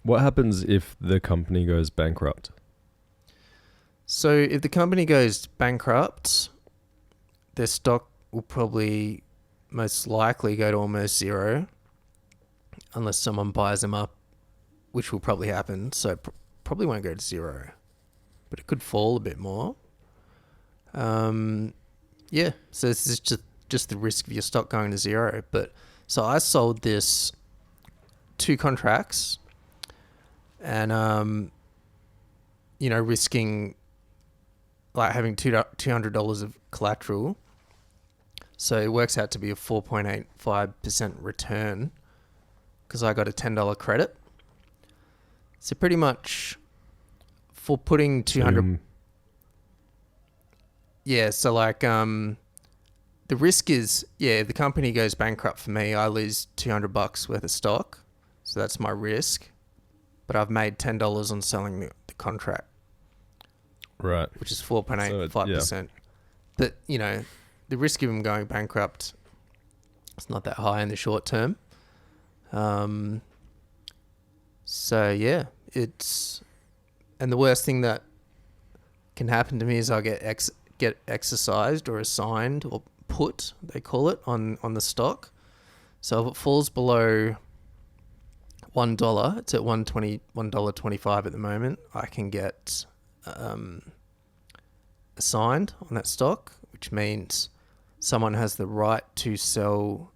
what happens if the company goes bankrupt? So if the company goes bankrupt, their stock will probably most likely go to almost zero, unless someone buys them up, which will probably happen. So probably won't go to zero, but it could fall a bit more. Yeah, so this is just the risk of your stock going to zero. But so I sold this 2 contracts, and risking like having $200 of collateral. So it works out to be a 4.85% return because I got a $10 credit. So pretty much for putting 200. Yeah, so like the risk is, if the company goes bankrupt for me, I lose $200 worth of stock. So that's my risk. But I've made $10 on selling the contract. Right. Which is 4.85%. But, the risk of them going bankrupt is not that high in the short term. So yeah, and the worst thing that can happen to me is I'll get exercised or assigned or put, they call it, on the stock. So if it falls below $1, it's at $1.25 at the moment, I can get assigned on that stock, which means someone has the right to sell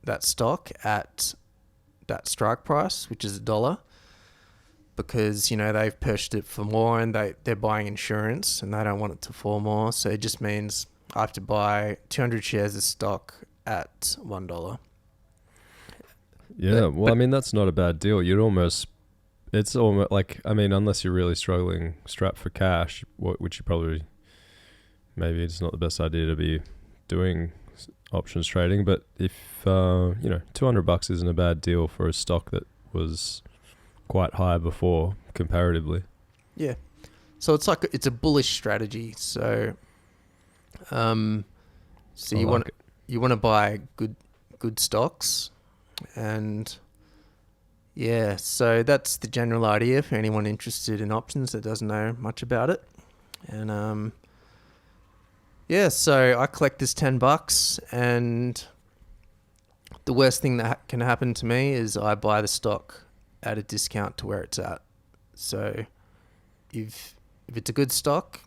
that stock at that strike price, which is $1, because they've purchased it for more, and they're buying insurance and they don't want it to fall more. So it just means I have to buy 200 shares of stock at $1. Yeah, well, I mean, that's not a bad deal. It's almost like, I mean, unless you're really struggling strapped for cash, which you probably, maybe it's not the best idea to be doing options trading. But if $200 isn't a bad deal for a stock that was quite high before comparatively. Yeah, so it's a bullish strategy. So you want to buy good stocks, and yeah, so that's the general idea for anyone interested in options that doesn't know much about it. And so I collect this $10, and the worst thing that can happen to me is I buy the stock at a discount to where it's at. So if it's a good stock,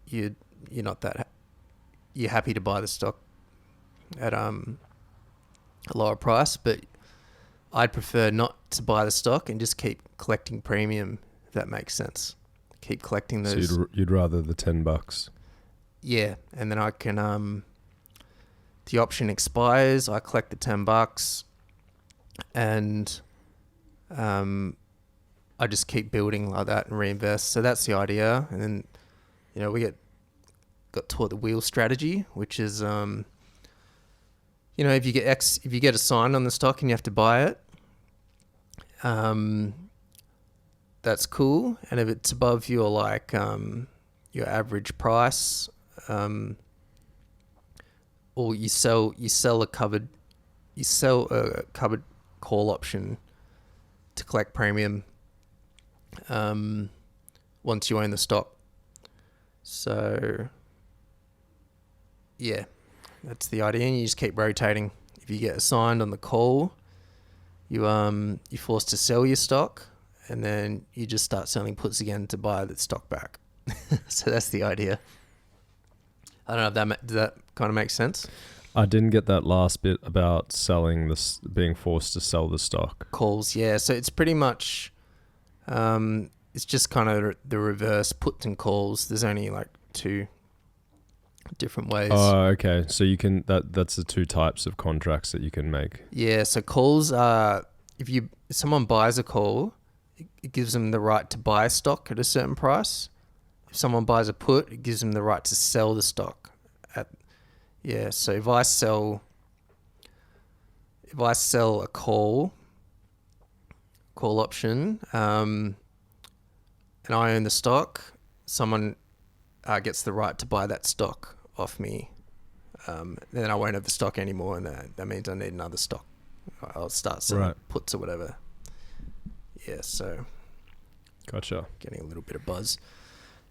you're happy to buy the stock at a lower price, but I'd prefer not to buy the stock and just keep collecting premium, if that makes sense. Keep collecting those. So you'd rather the $10? Yeah, and then I can the option expires, I collect the $10, and I just keep building like that and reinvest. So that's the idea. And then, we got taught the wheel strategy, which is, if you get assigned on the stock and you have to buy it, that's cool. And if it's above your your average price, or you sell a covered call option to collect premium once you own the stock. So yeah, that's the idea. And you just keep rotating. If you get assigned on the call, you're forced to sell your stock, and then you just start selling puts again to buy the stock back. So that's the idea. I don't know if does that kind of make sense? I didn't get that last bit about selling this, being forced to sell the stock. Calls, yeah. So it's pretty much, it's just kind of the reverse puts and calls. There's only like two different ways. Oh, okay. So you can that's the two types of contracts that you can make. Yeah. So calls are if someone buys a call, it gives them the right to buy stock at a certain price. If someone buys a put, it gives them the right to sell the stock at. Yeah. So if I sell a call option, and I own the stock, someone gets the right to buy that stock off me. Then I won't have the stock anymore, and that means I need another stock. I'll start selling puts or whatever. Yeah, so gotcha. Getting a little bit of buzz.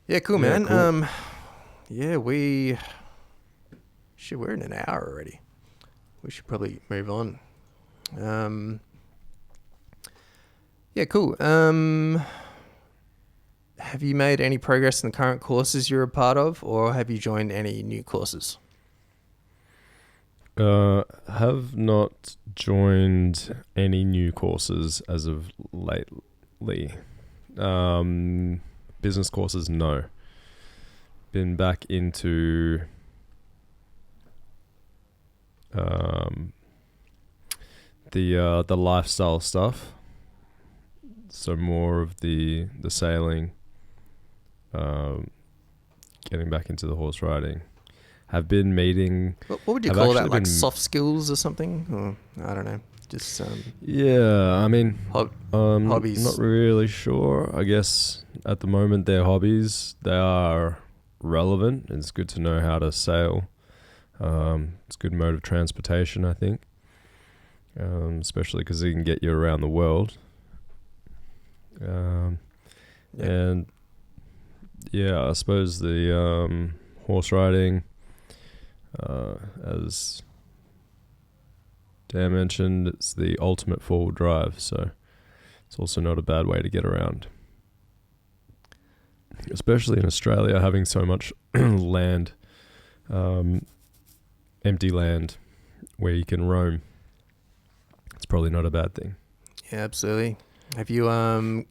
Yeah, cool, man. Cool. We're in an hour already. We should probably move on. Yeah, cool. Have you made any progress in the current courses you're a part of, or have you joined any new courses? Have not joined any new courses as of lately. Business courses, no. Been back into the lifestyle stuff. So more of the sailing, getting back into the horse riding. Have been meeting. What would you call that? Like soft skills or something? Or, I don't know. Just yeah, I mean, hobbies. Not really sure. I guess at the moment they're hobbies. They are relevant. It's good to know how to sail. It's a good mode of transportation, I think. Especially because it can get you around the world. And yeah, I suppose the horse riding, as Dan mentioned, it's the ultimate four-wheel drive, so it's also not a bad way to get around. Especially in Australia, having so much land, empty land where you can roam. It's probably not a bad thing. Yeah, absolutely. Have you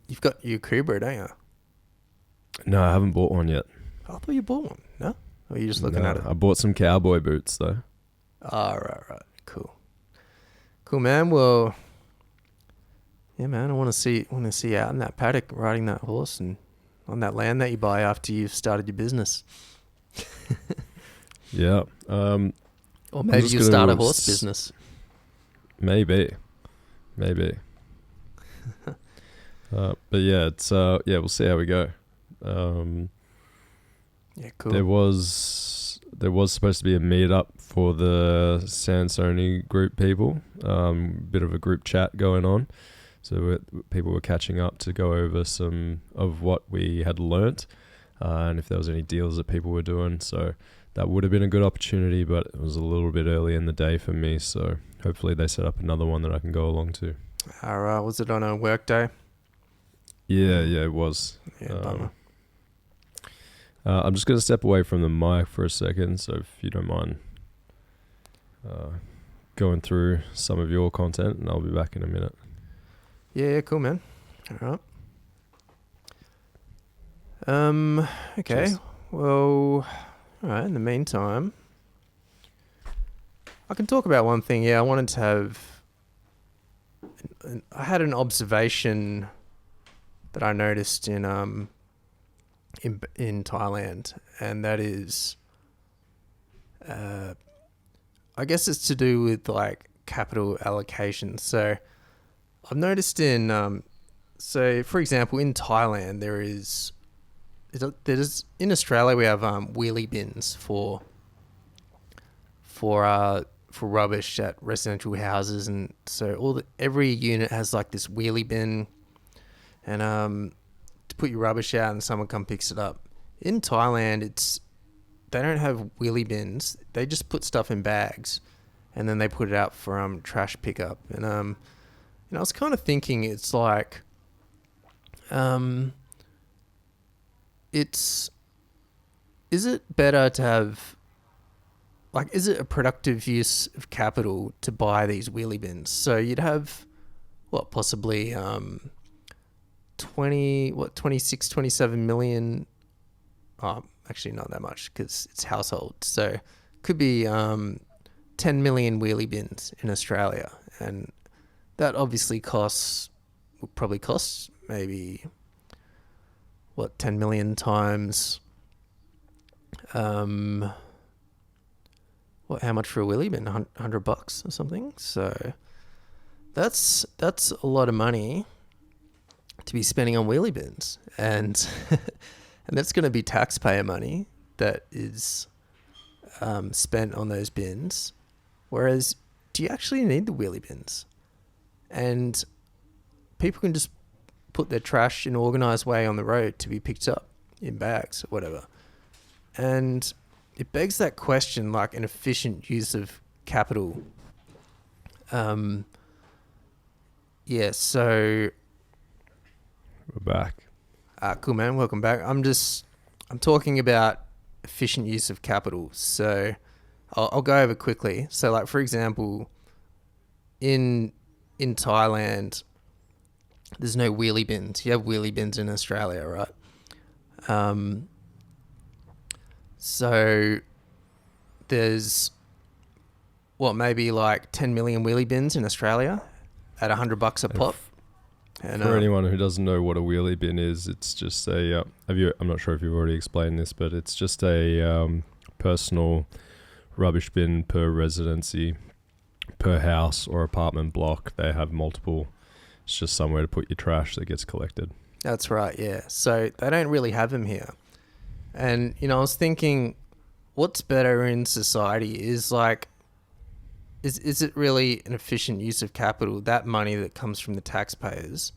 you've got your Cobra, don't you? No, I haven't bought one yet. I thought you bought one. No? Or are you just looking at it? I bought some cowboy boots though. Oh, right. Cool, man. Well, yeah, man. I want to see you out in that paddock riding that horse and on that land that you buy after you've started your business. Yeah. Or maybe you'll start a horse business. Maybe. But yeah, it's we'll see how we go. Yeah, cool. There was supposed to be a meetup for the Sansoni group people. Bit of a group chat going on. So people were catching up to go over some of what we had learnt, and if there was any deals that people were doing. So that would have been a good opportunity, but it was a little bit early in the day for me. So hopefully they set up another one that I can go along to. Was it on a work day? Yeah, it was. Yeah, bummer. I'm just going to step away from the mic for a second, so if you don't mind going through some of your content, and I'll be back in a minute. Yeah, cool, man. All right. Okay. Cheers. Well, all right. In the meantime, I can talk about one thing. Yeah, I wanted to have I had an observation that I noticed in Thailand, and that is, I guess it's to do with like capital allocation. So I've noticed so for example, in Thailand there's in Australia we have wheelie bins for rubbish at residential houses, and so every unit has like this wheelie bin, and to put your rubbish out, and someone picks it up. In Thailand, they don't have wheelie bins. They just put stuff in bags, and then they put it out for trash pickup. And I was kind of thinking, it's like, is it better to have, like, is it a productive use of capital to buy these wheelie bins? So you'd have, possibly 26, 27 million. Oh, actually not that much because it's household. So could be 10 million wheelie bins in Australia. And that obviously will probably cost maybe, 10 million times, how much for a wheelie bin? $100 or something. So that's a lot of money to be spending on wheelie bins, and and that's going to be taxpayer money that is spent on those bins. Whereas, do you actually need the wheelie bins? And people can just put their trash in an organised way on the road to be picked up in bags or whatever. And it begs that question, like an efficient use of capital. So We're back. Cool, man. Welcome back. I'm talking about efficient use of capital. So I'll go over quickly. So, like, for example, in Thailand, there's no wheelie bins. You have wheelie bins in Australia, right? So there's maybe like 10 million wheelie bins in Australia at $100 a pop. And for anyone who doesn't know what a wheelie bin is, it's just a. I'm not sure if you've already explained this, but it's just a personal rubbish bin per residency, per house or apartment block. They have multiple. It's just somewhere to put your trash that gets collected. That's right. Yeah. So they don't really have them here. And, I was thinking, what's better in society is like, is it really an efficient use of capital? That money that comes from the taxpayers,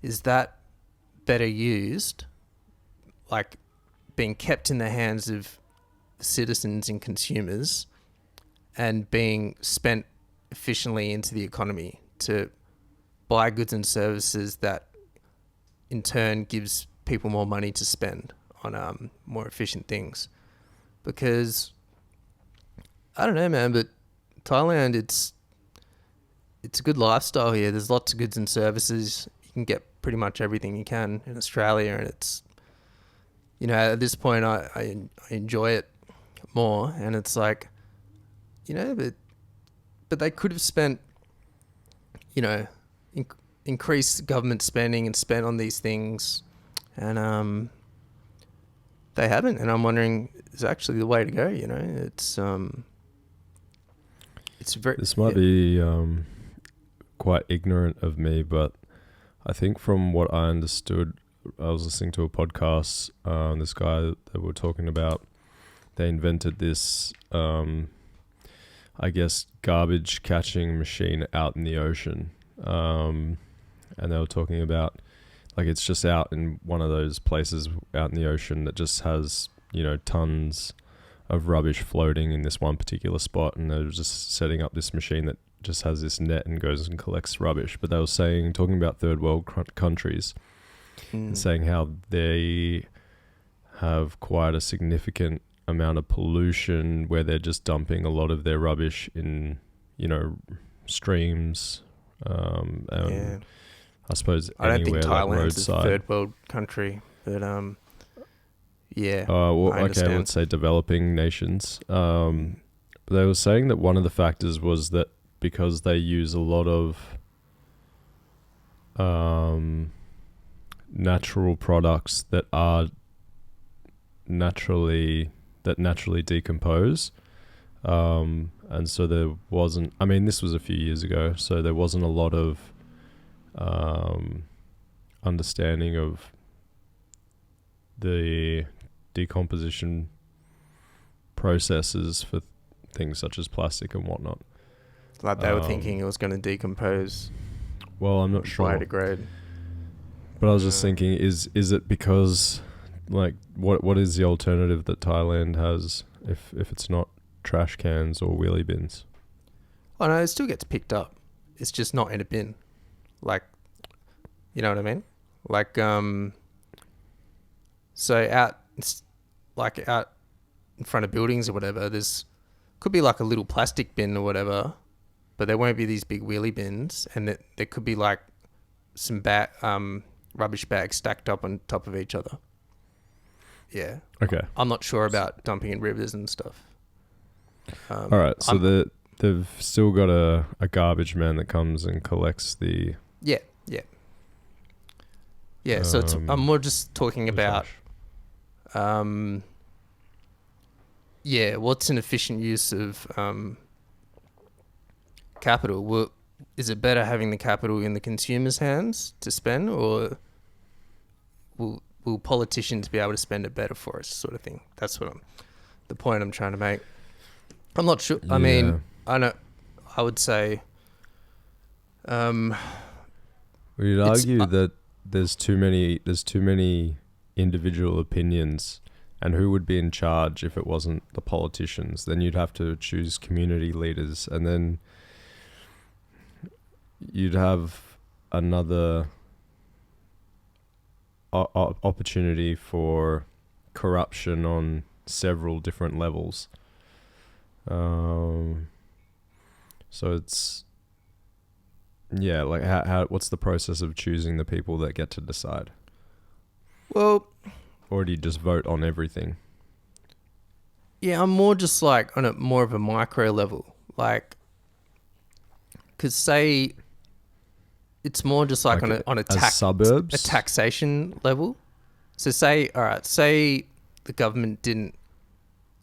is that better used, like being kept in the hands of citizens and consumers and being spent efficiently into the economy to buy goods and services that in turn gives people more money to spend on more efficient things? Because I don't know, man, but Thailand, it's a good lifestyle here. There's lots of goods and services. You can get pretty much everything you can in Australia, and it's, at this point I enjoy it more. And it's like, but they could have spent, increased government spending and spent on these things, and they haven't. And I'm wondering, is actually the way to go? It's very. This might be quite ignorant of me, but I think from what I understood, I was listening to a podcast. This guy that we're talking about, they invented this, I guess, garbage catching machine out in the ocean. And they were talking about, like, it's just out in one of those places out in the ocean that just has, tons of rubbish floating in this one particular spot, and they're just setting up this machine that just has this net and goes and collects rubbish. But they were talking about third world countries, and saying how they have quite a significant amount of pollution where they're just dumping a lot of their rubbish in, streams. And I suppose I don't think anywhere, like Thailand's a roadside. third world country, but yeah. Okay, I would say developing nations. They were saying that one of the factors was that because they use a lot of natural products that naturally decompose. And so there wasn't, I mean, this was a few years ago, so there wasn't a lot of understanding of the decomposition processes for things such as plastic and whatnot. Like they were thinking it was going to decompose. Well, I'm not sure. Biodegrade. But I was just thinking, is it because, like, what is the alternative that Thailand has if it's not trash cans or wheelie bins? Oh no, it still gets picked up. It's just not in a bin. Like, you know what I mean? Like, so out in front of buildings or whatever, could be like a little plastic bin or whatever, but there won't be these big wheelie bins, and there could be like some rubbish bags stacked up on top of each other. Yeah. Okay. I'm not sure about dumping in rivers and stuff. All right. So they've still got a garbage man that comes and collects the... Yeah. So I'm more just talking about... what's an efficient use of capital? Well, is it better having the capital in the consumer's hands to spend, or will politicians be able to spend it better for us, sort of thing? That's the point I'm trying to make. I'm not sure. I mean, I would say... We'd argue that there's too many individual opinions, and who would be in charge if it wasn't the politicians? Then you'd have to choose community leaders, and then you'd have another opportunity for corruption on several different levels. So it's... Yeah, like how what's the process of choosing the people that get to decide? Well... Or do you just vote on everything? Yeah, I'm more just like on more of a micro level. Like, because say it's more just like on a suburbs? A taxation level. So say the government didn't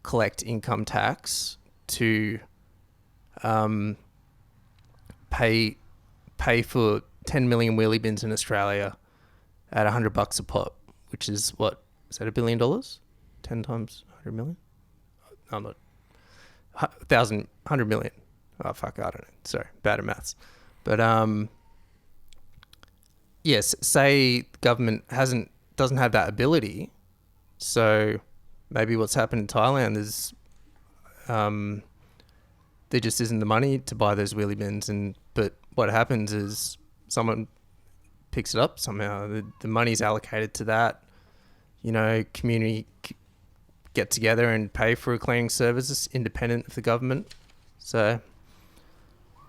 collect income tax to pay for 10 million wheelie bins in Australia at $100 a pop, which is what? Is that $1 billion? 10 times 100 million? I'm not. 100 million. Oh, fuck, I don't know. Sorry, bad at maths. But, yes, say the government doesn't have that ability. So maybe what's happened in Thailand is there just isn't the money to buy those wheelie bins. But what happens is someone picks it up somehow. The money's allocated to that. You know, community get together and pay for cleaning services independent of the government. So,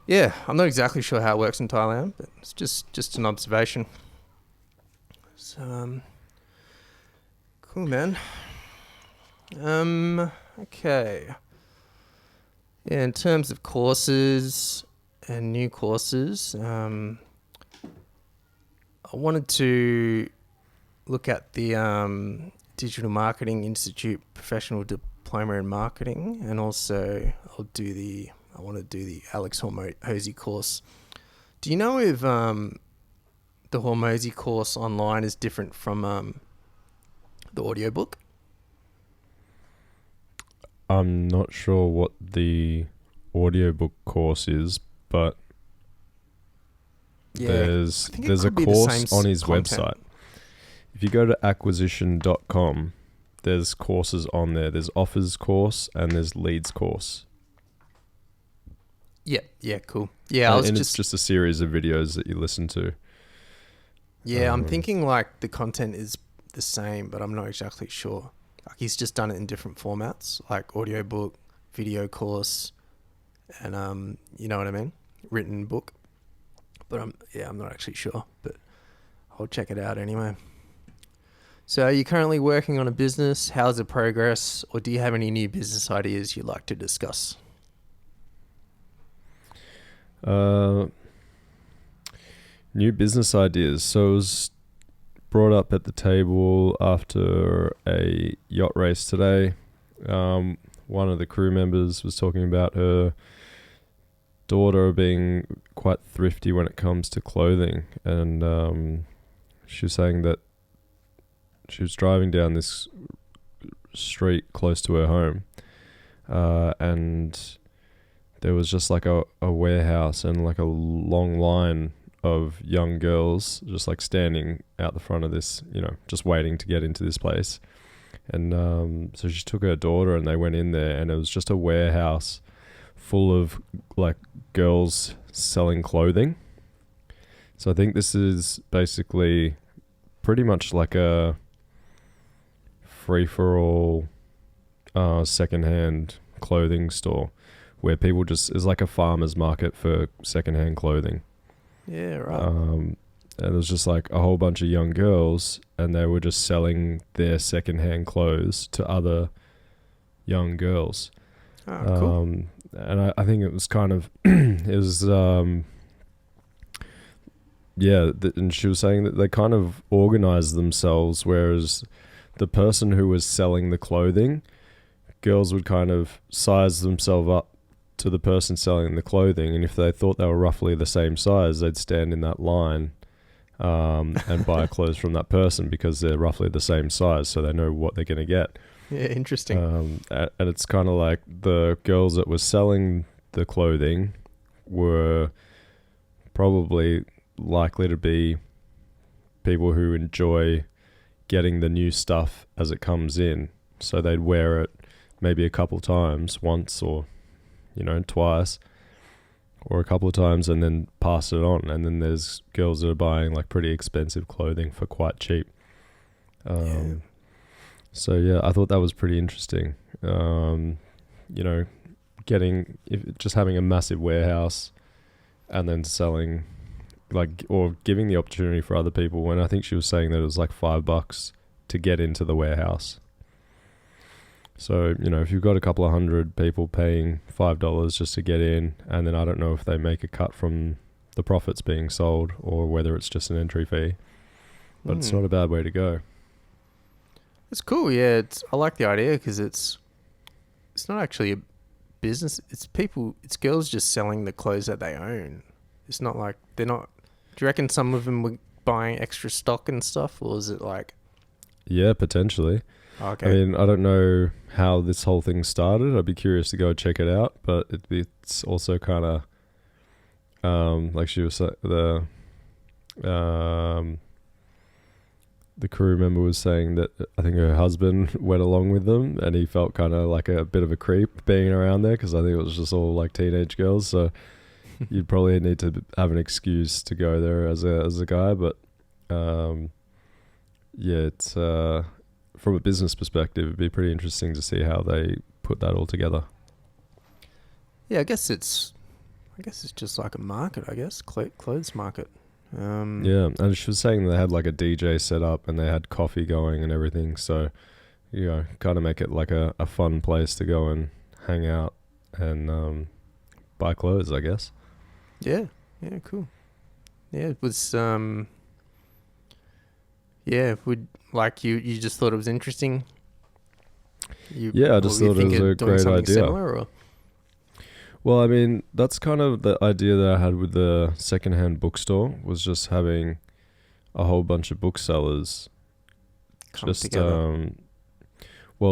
yeah, I'm not exactly sure how it works in Thailand, but it's just an observation. So, cool, man. Okay. Yeah, in terms of courses and new courses, I wanted to look at the Digital Marketing Institute Professional Diploma in Marketing, and also I want to do the Alex Hormozy course. Do you know if the Hormozy course online is different from the audiobook? I'm not sure what the audiobook course is, but there's a course on his website. If you go to acquisition.com, there's courses on there. There's offers course and there's leads course. Yeah, cool. Yeah, it's just a series of videos that you listen to. Yeah, I'm thinking like the content is the same, but I'm not exactly sure. Like he's just done it in different formats, like audiobook, video course, and you know what I mean? Written book. But I'm not actually sure, but I'll check it out anyway. So are you currently working on a business? How's the progress? Or do you have any new business ideas you'd like to discuss? New business ideas. So it was brought up at the table after a yacht race today. One of the crew members was talking about her daughter being quite thrifty when it comes to clothing, and she was saying that she was driving down this street close to her home, and there was just like a warehouse and like a long line of young girls just like standing out the front of this, just waiting to get into this place. And so she took her daughter and they went in there, and it was just a warehouse full of like girls selling clothing. So I think this is basically pretty much like a free-for-all secondhand clothing store where people just, is like a farmer's market for secondhand clothing. Yeah, right. And it was just like a whole bunch of young girls, and they were just selling their secondhand clothes to other young girls. Oh, cool. And I think it was kind of, it was, and she was saying that they kind of organized themselves, whereas the person who was selling the clothing, girls would kind of size themselves up to the person selling the clothing, and if they thought they were roughly the same size, they'd stand in that line and buy clothes from that person because they're roughly the same size, so they know what they're going to get. Yeah, interesting. And it's kind of like the girls that were selling the clothing were probably likely to be people who enjoy getting the new stuff as it comes in, so they'd wear it maybe a couple times, once or twice, or a couple of times, and then pass it on. And then there's girls that are buying like pretty expensive clothing for quite cheap. So yeah, I thought that was pretty interesting. Just having a massive warehouse and then selling, like, or giving the opportunity for other people. When I think she was saying that it was like $5 to get into the warehouse. So, if you've got a couple of hundred people paying $5 just to get in, and then I don't know if they make a cut from the profits being sold or whether it's just an entry fee, but it's not a bad way to go. It's cool, yeah. I like the idea because it's not actually a business. It's girls just selling the clothes that they own. It's not like they're not. Do you reckon some of them were buying extra stock and stuff, or is it like? Yeah, potentially. Okay. I mean, I don't know how this whole thing started. I'd be curious to go check it out, but it's also kind of like she was the crew member was saying that I think her husband went along with them, and he felt kind of like a bit of a creep being around there because I think it was just all like teenage girls. So you'd probably need to have an excuse to go there as a guy, but it's from a business perspective, it'd be pretty interesting to see how they put that all together. Yeah, I guess it's just like a market. I guess clothes market. Yeah, and she was saying they had like a DJ set up and they had coffee going and everything. So, kind of make it like a fun place to go and hang out and buy clothes, I guess. Yeah. Yeah. Cool. Yeah, it was. Yeah, you just thought it was interesting? I just thought it was a great idea. Similar, or? Well, I mean, that's kind of the idea that I had with the secondhand bookstore, was just having a whole bunch of booksellers Come together.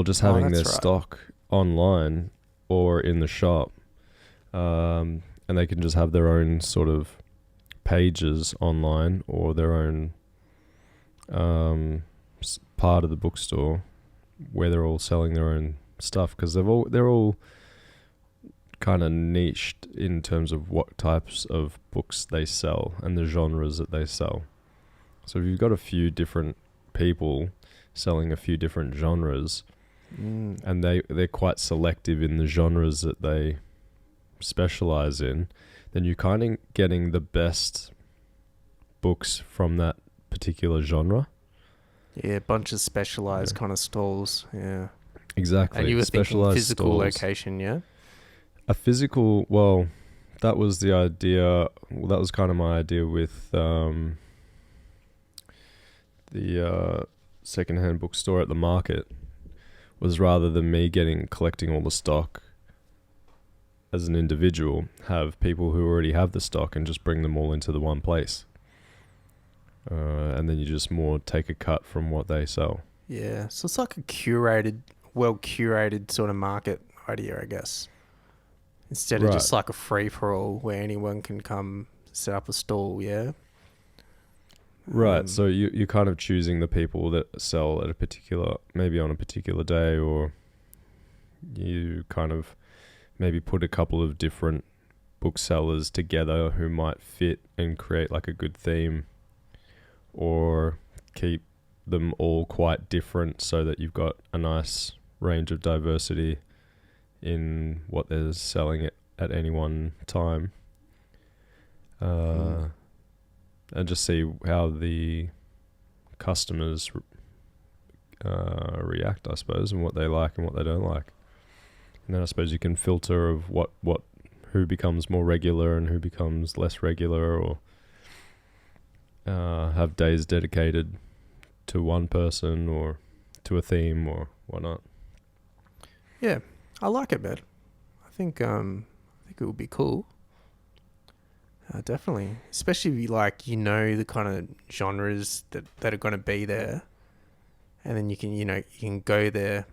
Just having their stock online or in the shop, and they can just have their own sort of pages online or their own part of the bookstore where they're all selling their own stuff, because they're all kind of niched in terms of what types of books they sell and the genres that they sell. So if you've got a few different people selling a few different genres, and they're quite selective in the genres that they specialize in, then you're kind of getting the best books from that particular genre. Yeah, a bunch of specialized kind of stalls. Yeah, exactly. And you were thinking physical stalls. location, yeah? A physical, well, that was the idea. Well, that was kind of my idea with the secondhand bookstore at the market. Was rather than me collecting all the stock as an individual, have people who already have the stock and just bring them all into the one place. And then you just more take a cut from what they sell. Yeah, so it's like a well curated sort of market idea, I guess. Instead of just like a free for all where anyone can come set up a stall, yeah. Right, so you're kind of choosing the people that sell at maybe on a particular day, or you kind of maybe put a couple of different booksellers together who might fit and create like a good theme, or keep them all quite different so that you've got a nice range of diversity in what they're selling at any one time. And just see how the customers react, I suppose, and what they like and what they don't like. And then I suppose you can filter of who becomes more regular and who becomes less regular, or have days dedicated to one person or to a theme or whatnot. Yeah, I like it, man. I think it would be cool. Definitely, especially if the kind of genres that are going to be there, and then you can go there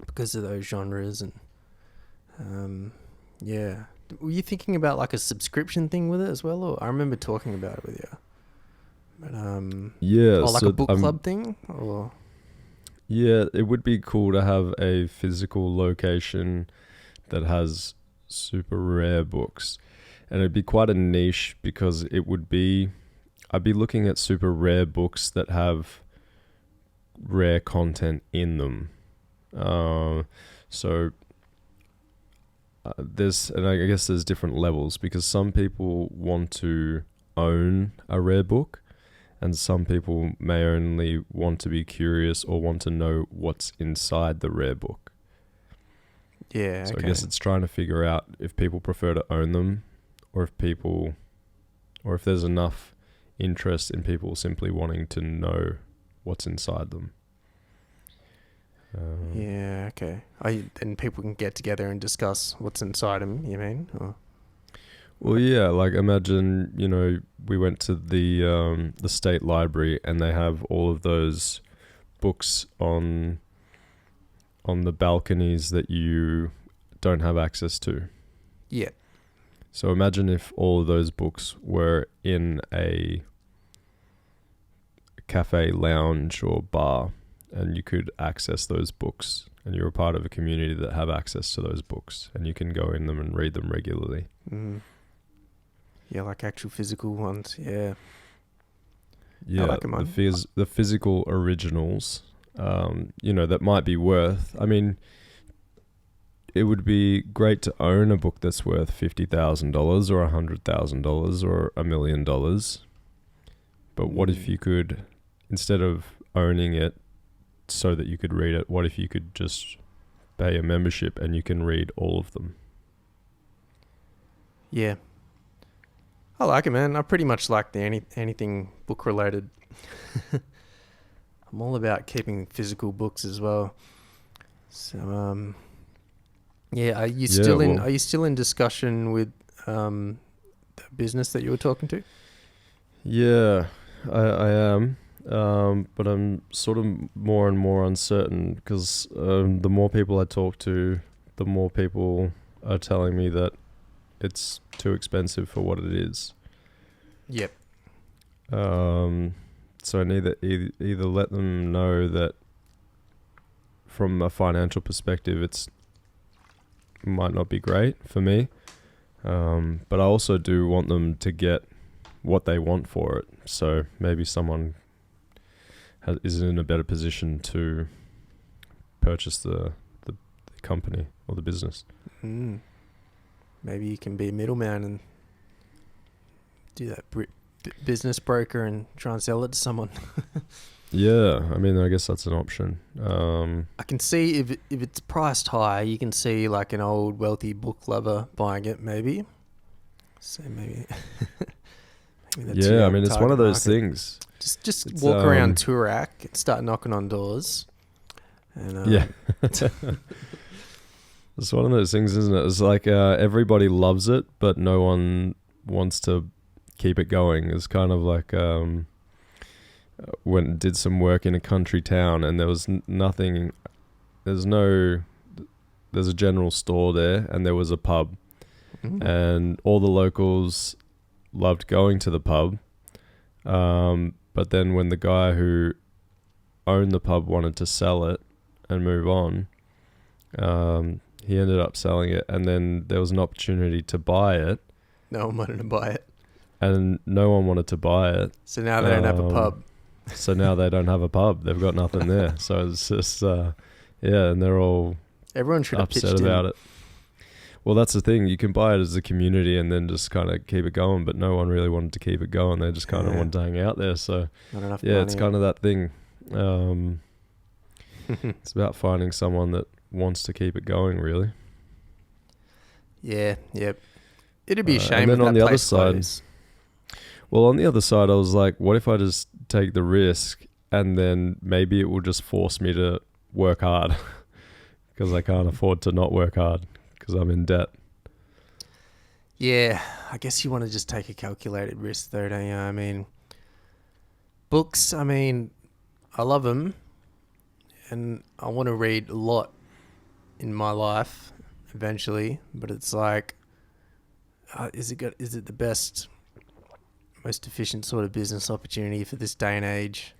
because of those genres. And yeah, were you thinking about like a subscription thing with it as well? Or I remember talking about it with you, but yeah, or like a book club thing, or yeah, it would be cool to have a physical location that has super rare books. And it'd be quite a niche because I'd be looking at super rare books that have rare content in them. I guess there's different levels, because some people want to own a rare book, and some people may only want to be curious or want to know what's inside the rare book. Yeah. So okay. I guess it's trying to figure out if people prefer to own them, or if there's enough interest in people simply wanting to know what's inside them. Yeah, okay. And people can get together and discuss what's inside them, you mean? Or? Well, yeah, like imagine, we went to the state library and they have all of those books on the balconies that you don't have access to. Yeah. So imagine if all of those books were in a cafe, lounge, or bar, and you could access those books, and you're a part of a community that have access to those books, and you can go in them and read them regularly. Mm. Yeah, like actual physical ones. Yeah. Yeah, I like 'em, the physical originals, that might be worth. I mean, it would be great to own a book that's worth $50,000 or $100,000 or $1 million. But what if you could, instead of owning it so that you could read it, what if you could just pay a membership and you can read all of them? Yeah. I like it, man. I pretty much like anything book related. I'm all about keeping physical books as well. So, yeah, are you still in discussion with the business that you were talking to? Yeah, I am. But I'm sort of more and more uncertain because the more people I talk to, the more people are telling me that it's too expensive for what it is. Yep. So I need to either let them know that from a financial perspective, it's might not be great for me. But I also do want them to get what they want for it. So maybe someone is in a better position to purchase the company or the business. Mm. Maybe you can be a middleman and do that business broker and try and sell it to someone. Yeah, I mean, I guess that's an option. I can see if it's priced high, you can see like an old wealthy book lover buying it, maybe. So maybe, maybe that's Yeah, your I mean, it's one of target those market. things. Just It's, walk around Turak and start knocking on doors. And Yeah. It's one of those things, isn't it? It's like everybody loves it, but no one wants to keep it going. It's kind of like went did some work in a country town, and there was nothing. There's a general store there, and there was a pub, and all the locals loved going to the pub. But then when the guy who owned the pub wanted to sell it and move on, he ended up selling it, and then there was an opportunity to buy it. No one wanted to buy it. And no one wanted to buy it. So now they don't have a pub. So now they don't have a pub. They've got nothing there. So it's just, and they're all Everyone should have upset pitched about in. it. Well, that's the thing. You can buy it as a community and then just kind of keep it going, but no one really wanted to keep it going. They just kind of wanted to hang out there. So, Not enough yeah, money. it's kind of that thing. It's about finding someone that wants to keep it going, really. Yeah, yep. It'd be a shame and then if on that the other place side, closed. well, on the other side, I was like, what if I just take the risk and then maybe it will just force me to work hard because I can't afford to not work hard because I'm in debt. Yeah, I guess you want to just take a calculated risk though, don't you? I mean, books, I mean, I love them and I want to read a lot in my life eventually, but it's like, is it the best, most efficient sort of business opportunity for this day and age?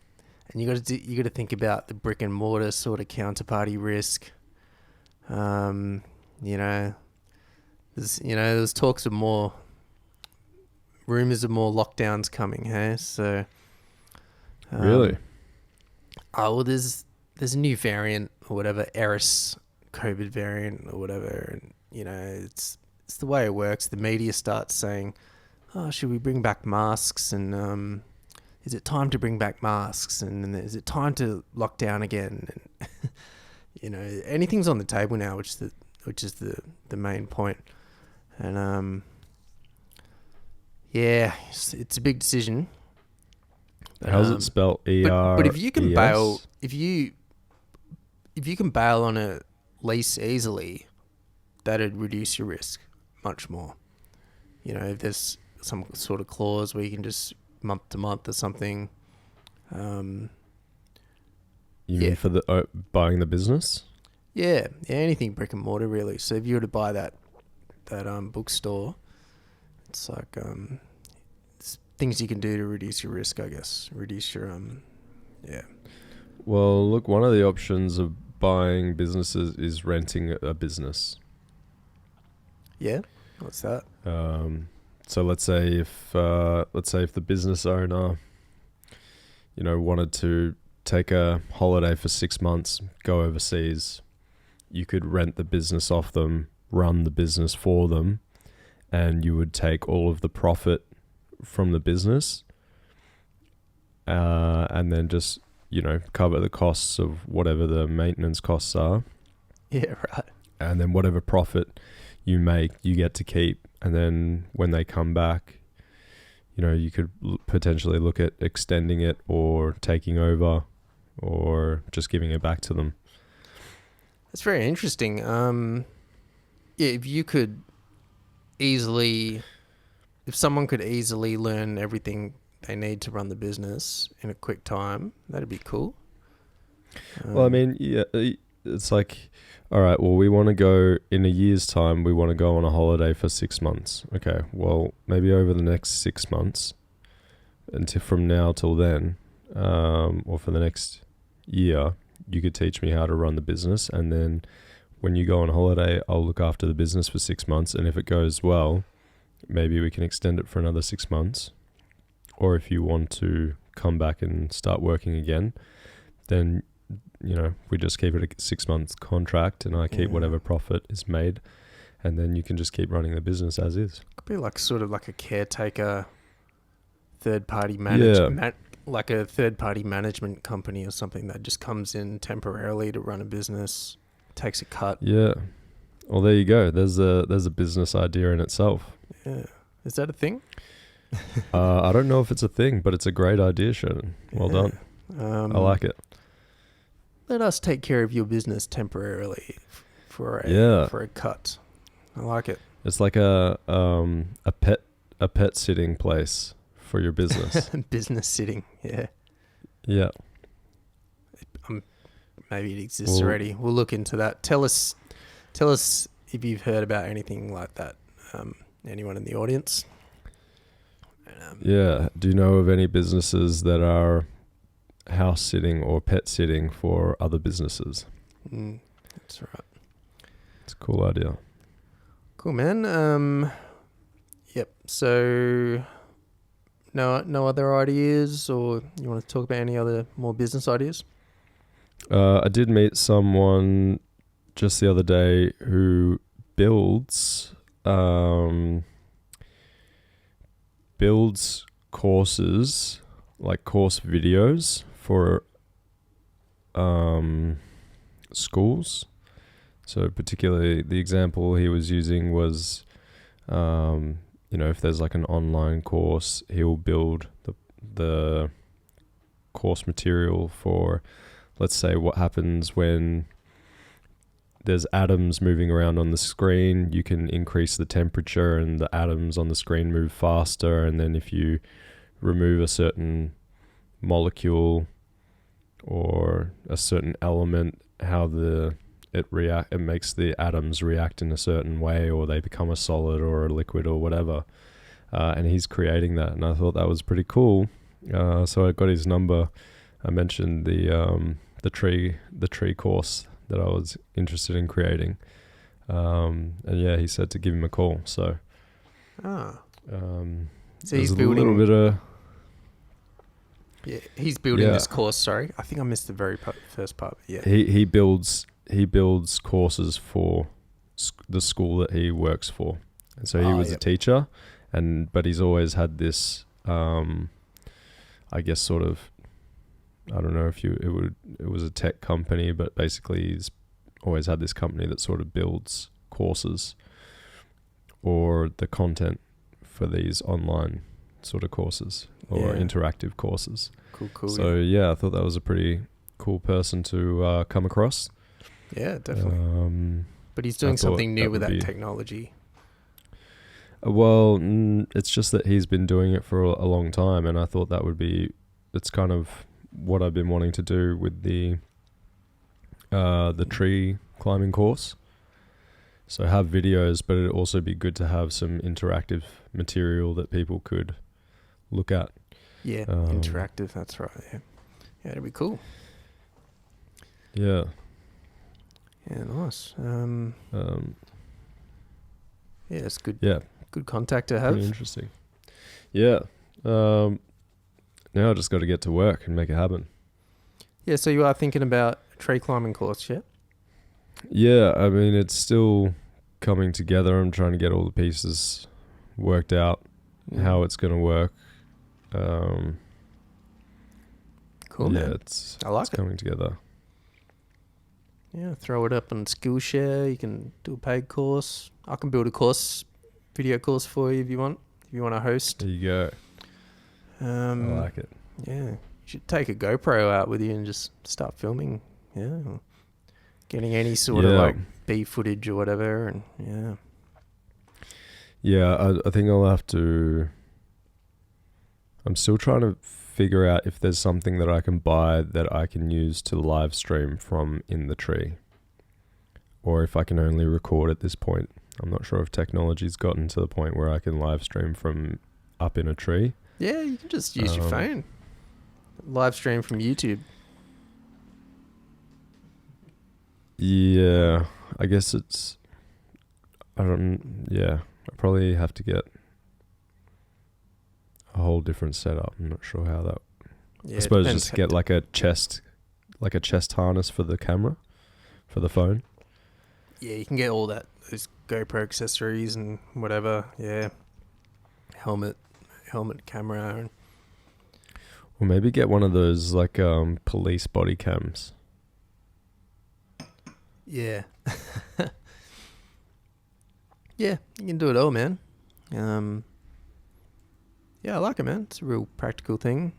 And you got to think about the brick and mortar sort of counterparty risk. There's talks of more, rumors of more lockdowns coming. Hey, so Really? Oh well, there's a new variant or whatever, Eris COVID variant or whatever, and it's the way it works. The media starts saying, "Oh, should we bring back masks?" And is it time to bring back masks? And is it time to lock down again? And anything's on the table now, which is the main point. And it's a big decision. How's it spelled? But if you can bail, ERES? if you can bail on a lease easily, that'd reduce your risk much more. If there's some sort of clause where you can just month to month or something. You mean for the buying the business? Yeah, anything brick and mortar really. So if you were to buy that bookstore, it's like it's things you can do to reduce your risk, I guess. Reduce your Well, look, one of the options of buying businesses is renting a business. Yeah, what's that? So let's say if the business owner, wanted to take a holiday for 6 months, go overseas, you could rent the business off them, run the business for them, and you would take all of the profit from the business, and then just cover the costs of whatever the maintenance costs are. Yeah, right. And then whatever profit you make, you get to keep. And then when they come back, you could potentially look at extending it or taking over or just giving it back to them. That's very interesting. If someone could easily learn everything they need to run the business in a quick time, that'd be cool. Well, I mean, yeah, it's like, all right, well, we want to go in a year's time, we want to go on a holiday for 6 months. Okay, well, maybe over the next 6 months, until from now till then, or for the next year, you could teach me how to run the business. And then when you go on holiday, I'll look after the business for 6 months. And if it goes well, maybe we can extend it for another 6 months. Or if you want to come back and start working again, then we just keep it a 6 month contract and I keep whatever profit is made, and then you can just keep running the business as is. Could be like sort of like a caretaker, third party management, like a third party management company or something that just comes in temporarily to run a business, takes a cut. Yeah. Well, there you go. There's a business idea in itself. Yeah. Is that a thing? I don't know if it's a thing, but it's a great idea, Shernon. Well done. I like it. Let us take care of your business temporarily for a cut. I like it. It's like a pet sitting place for your business. Business sitting, yeah. Yeah. Maybe it exists already. We'll look into that. Tell us if you've heard about anything like that. Anyone in the audience? Yeah. Do you know of any businesses that are house sitting or pet sitting for other businesses? That's right. It's a cool idea. Cool, man. Yep. So, no other ideas, or you want to talk about any other more business ideas? I did meet someone just the other day who builds courses, like course videos for schools. So particularly the example he was using was, if there's like an online course, he'll build the course material for, let's say, what happens when there's atoms moving around on the screen. You can increase the temperature and the atoms on the screen move faster. And then if you remove a certain molecule or a certain element, how it makes the atoms react in a certain way, or they become a solid or a liquid or whatever. And he's creating that, and I thought that was pretty cool. So I got his number. I mentioned the tree course that I was interested in creating, and yeah, he said to give him a call. So, so he's building a little bit of. Yeah, he's building this course. Sorry, I think I missed the very first part. Yeah, he builds courses for the school that he works for, and so he was a teacher, but he's always had this, I guess, sort of. I don't know if it was a tech company, but basically he's always had this company that sort of builds courses or the content for these online sort of courses or interactive courses. Cool. So yeah, I thought that was a pretty cool person to come across. Yeah, definitely. But he's doing something new with that technology. Well, it's just that he's been doing it for a long time, and I thought it's kind of what I've been wanting to do with the tree climbing course. So have videos, but it'd also be good to have some interactive material that people could look at. Yeah, interactive, that's right. Yeah, it'd be cool. Yeah. Yeah, nice. It's good. Yeah. Good contact to have. Pretty interesting. Yeah. Now I just got to get to work and make it happen. Yeah, so you are thinking about a tree climbing course, yeah? Yeah, I mean, it's still coming together. I'm trying to get all the pieces worked out, how it's going to work. Cool, man. It's it. Coming together. Yeah, throw it up on Skillshare. You can do a paid course. I can build a video course for you if you want. If you want to host. There you go. I like it. Yeah, you should take a GoPro out with you and just start filming. Yeah, getting any sort of like B footage or whatever, and I think I'll have to. I'm still trying to figure out if there's something that I can buy that I can use to live stream from in the tree, or if I can only record at this point. I'm not sure if technology's gotten to the point where I can live stream from up in a tree. Yeah, you can just use your phone. Live stream from YouTube. Yeah, I guess I probably have to get a whole different setup. I'm not sure how that. Yeah, I suppose just get like a chest harness for the camera, for the phone. Yeah, you can get all those GoPro accessories and whatever. Yeah, helmet, camera, and or maybe get one of those like police body cams. Yeah. Yeah, you can do it all, man. I like it, man. It's a real practical thing.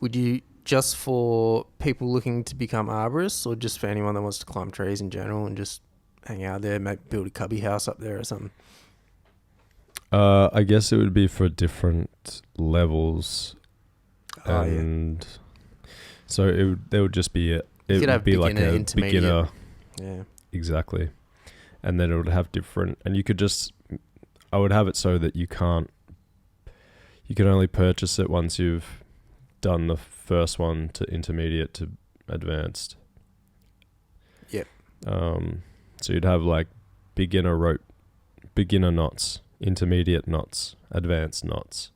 Would you just for people looking to become arborists, or just for anyone that wants to climb trees in general and just hang out there, maybe build a cubby house up there or something? I guess it would be for different levels, and so there would just be it would be like a beginner. Yeah, exactly. And then it would have different, and you could just, I would have it so that you can only purchase it once you've done the first one to intermediate to advanced. Yep. So you'd have like beginner knots, intermediate knots, advanced knots.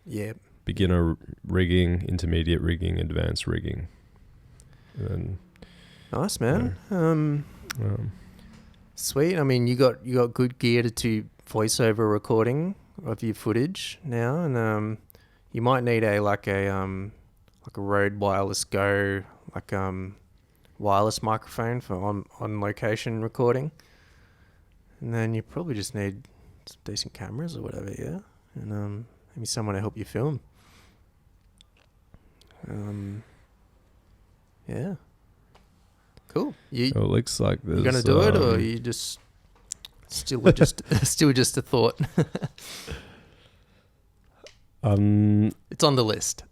Yep. Beginner rigging, intermediate rigging, advanced rigging. And nice, man. Sweet. I mean, you got good gear to do voiceover recording of your footage now, and you might need a Rode Wireless Go wireless microphone for on location recording, and then you probably just need some decent cameras or whatever, yeah, and maybe someone to help you film. Yeah. Cool. It looks like you're gonna do it, or you just still just a thought? It's on the list.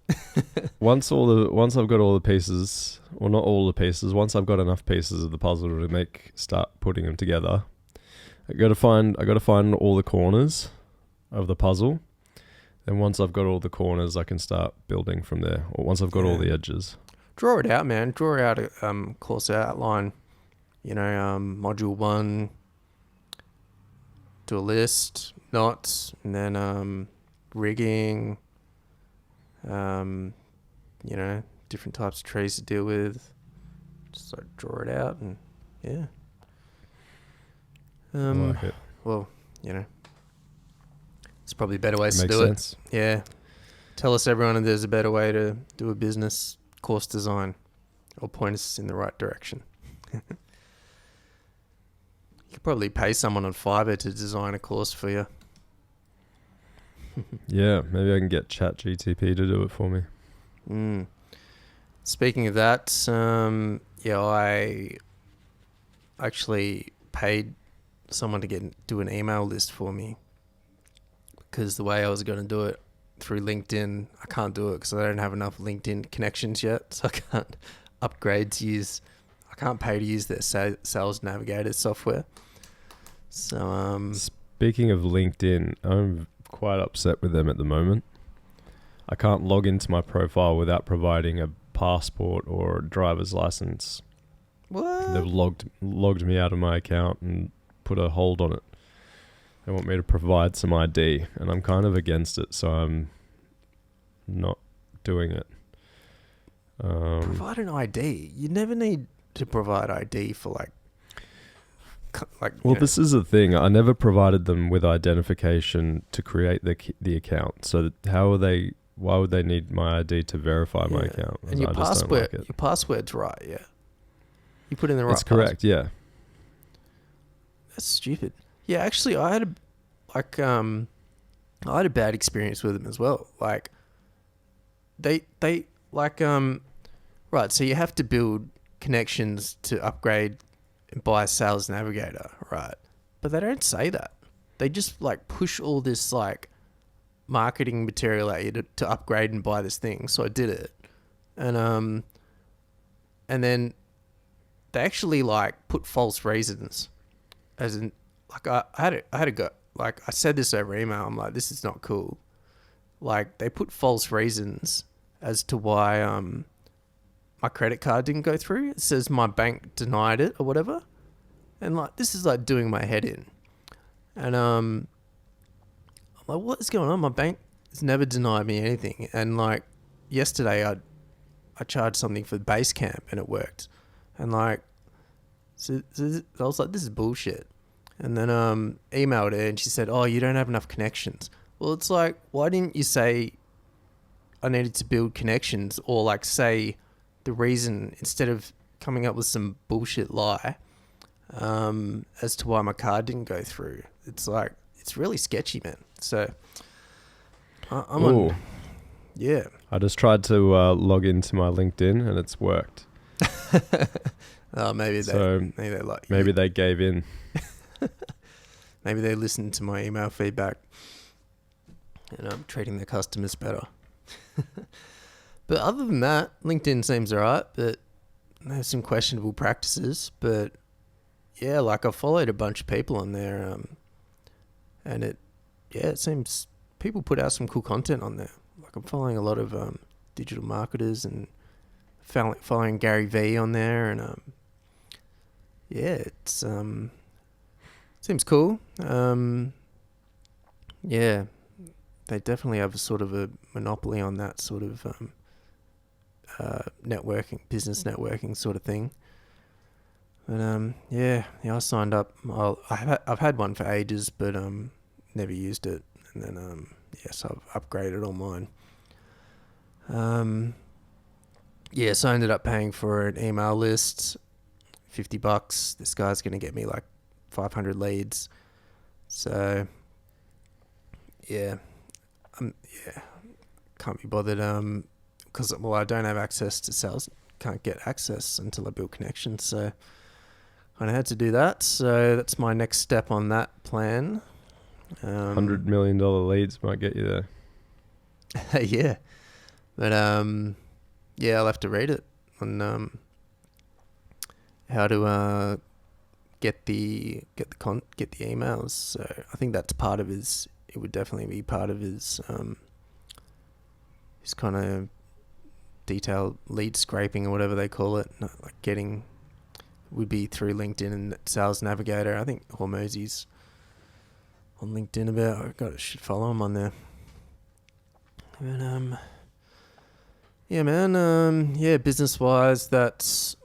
once I've got all the pieces, well, not all the pieces. Once I've got enough pieces of the puzzle to start putting them together, I got to find all the corners of the puzzle. Then once I've got all the corners, I can start building from there. Or once I've got all the edges. Draw it out, man. Draw out a course outline. Module 1. Do a list, knots, and then rigging. Different types of trees to deal with. Just draw it out, and yeah. I like it. Well, there's probably better ways to do sense. It. Yeah. Tell us, everyone, if there's a better way to do a business course design, or point us in the right direction. You could probably pay someone on Fiverr to design a course for you. Yeah, maybe I can get ChatGTP to do it for me. Speaking of that, I actually paid someone to do an email list for me, because the way I was going to do it through LinkedIn, I can't do it because I don't have enough LinkedIn connections yet, so I can't upgrade to use. I can't pay to use their Sales Navigator software. So, speaking of LinkedIn, I'm quite upset with them at the moment. I can't log into my profile without providing a passport or a driver's license. What? They've logged me out of my account and put a hold on it. They want me to provide some ID, and I'm kind of against it, so I'm not doing it. Provide an ID. You never need to provide ID for this is the thing. I never provided them with identification to create the account. So why would they need my ID to verify my account? And your your password's right, yeah. You put in the right. That's correct, yeah. That's stupid. Yeah, actually, I had a bad experience with them as well. Like, right. So you have to build connections to upgrade and buy Sales Navigator, right? But they don't say that. They just push all this marketing material at you to upgrade and buy this thing. So I did it, and then they actually put false reasons, as in I had a go. I said this over email. I'm like, this is not cool. They put false reasons as to why my credit card didn't go through. It says my bank denied it or whatever, and this is doing my head in. And I'm like, what is going on? My bank has never denied me anything. And yesterday, I charged something for Basecamp and it worked. And so I was like, this is bullshit. And then emailed her and she said, oh, you don't have enough connections. Well, it's why didn't you say I needed to build connections, or say the reason, instead of coming up with some bullshit lie as to why my card didn't go through? It's it's really sketchy, man. So I'm Ooh. on. Yeah. I just tried to log into my LinkedIn and it's worked. Oh, maybe they like maybe you. they gave in. Maybe they listened to my email feedback and I'm treating their customers better. But other than that, LinkedIn seems alright, but there's some questionable practices. But yeah, like I followed a bunch of people on there, and it seems people put out some cool content on there. Like I'm following a lot of digital marketers and following Gary V on there, and it's seems cool. Yeah, they definitely have a sort of a monopoly on that sort of networking, business networking sort of thing. But I signed up. I've had one for ages, but never used it. And then so I've upgraded all mine. So I ended up paying for an email list, $50. This guy's gonna get me like 500 leads. So can't be bothered because I don't have access to sales. Can't get access until I build connections. So I had to do that. So that's my next step on that plan. $100 million leads might get you there. Yeah, but I'll have to read it on how to get the emails. So I think that's part of his. It would definitely be part of his kind of detailed lead scraping or whatever they call it. Like getting would be through LinkedIn and Sales Navigator. I think Hormozy's on LinkedIn about. I should follow him on there. But business wise, that's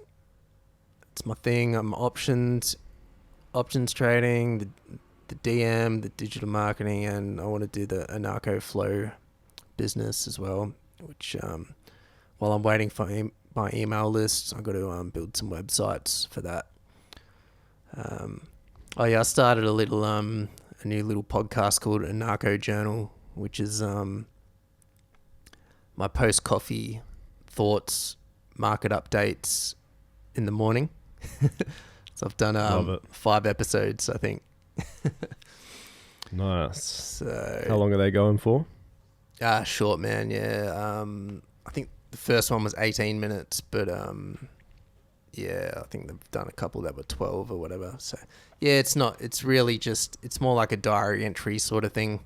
my thing. I'm options trading, the DM, the digital marketing, and I want to do the Anarcho Flow business as well, which while I'm waiting for my email lists, I've got to build some websites for that. I started a new little podcast called Anarcho Journal, which is my post-coffee thoughts, market updates in the morning. So I've done 5 episodes, I think. Nice. So how long are they going for? Short, man. Yeah. I think the first one was 18 minutes, but I think they've done a couple that were 12 or whatever. So yeah, it's really just, it's more like a diary entry sort of thing,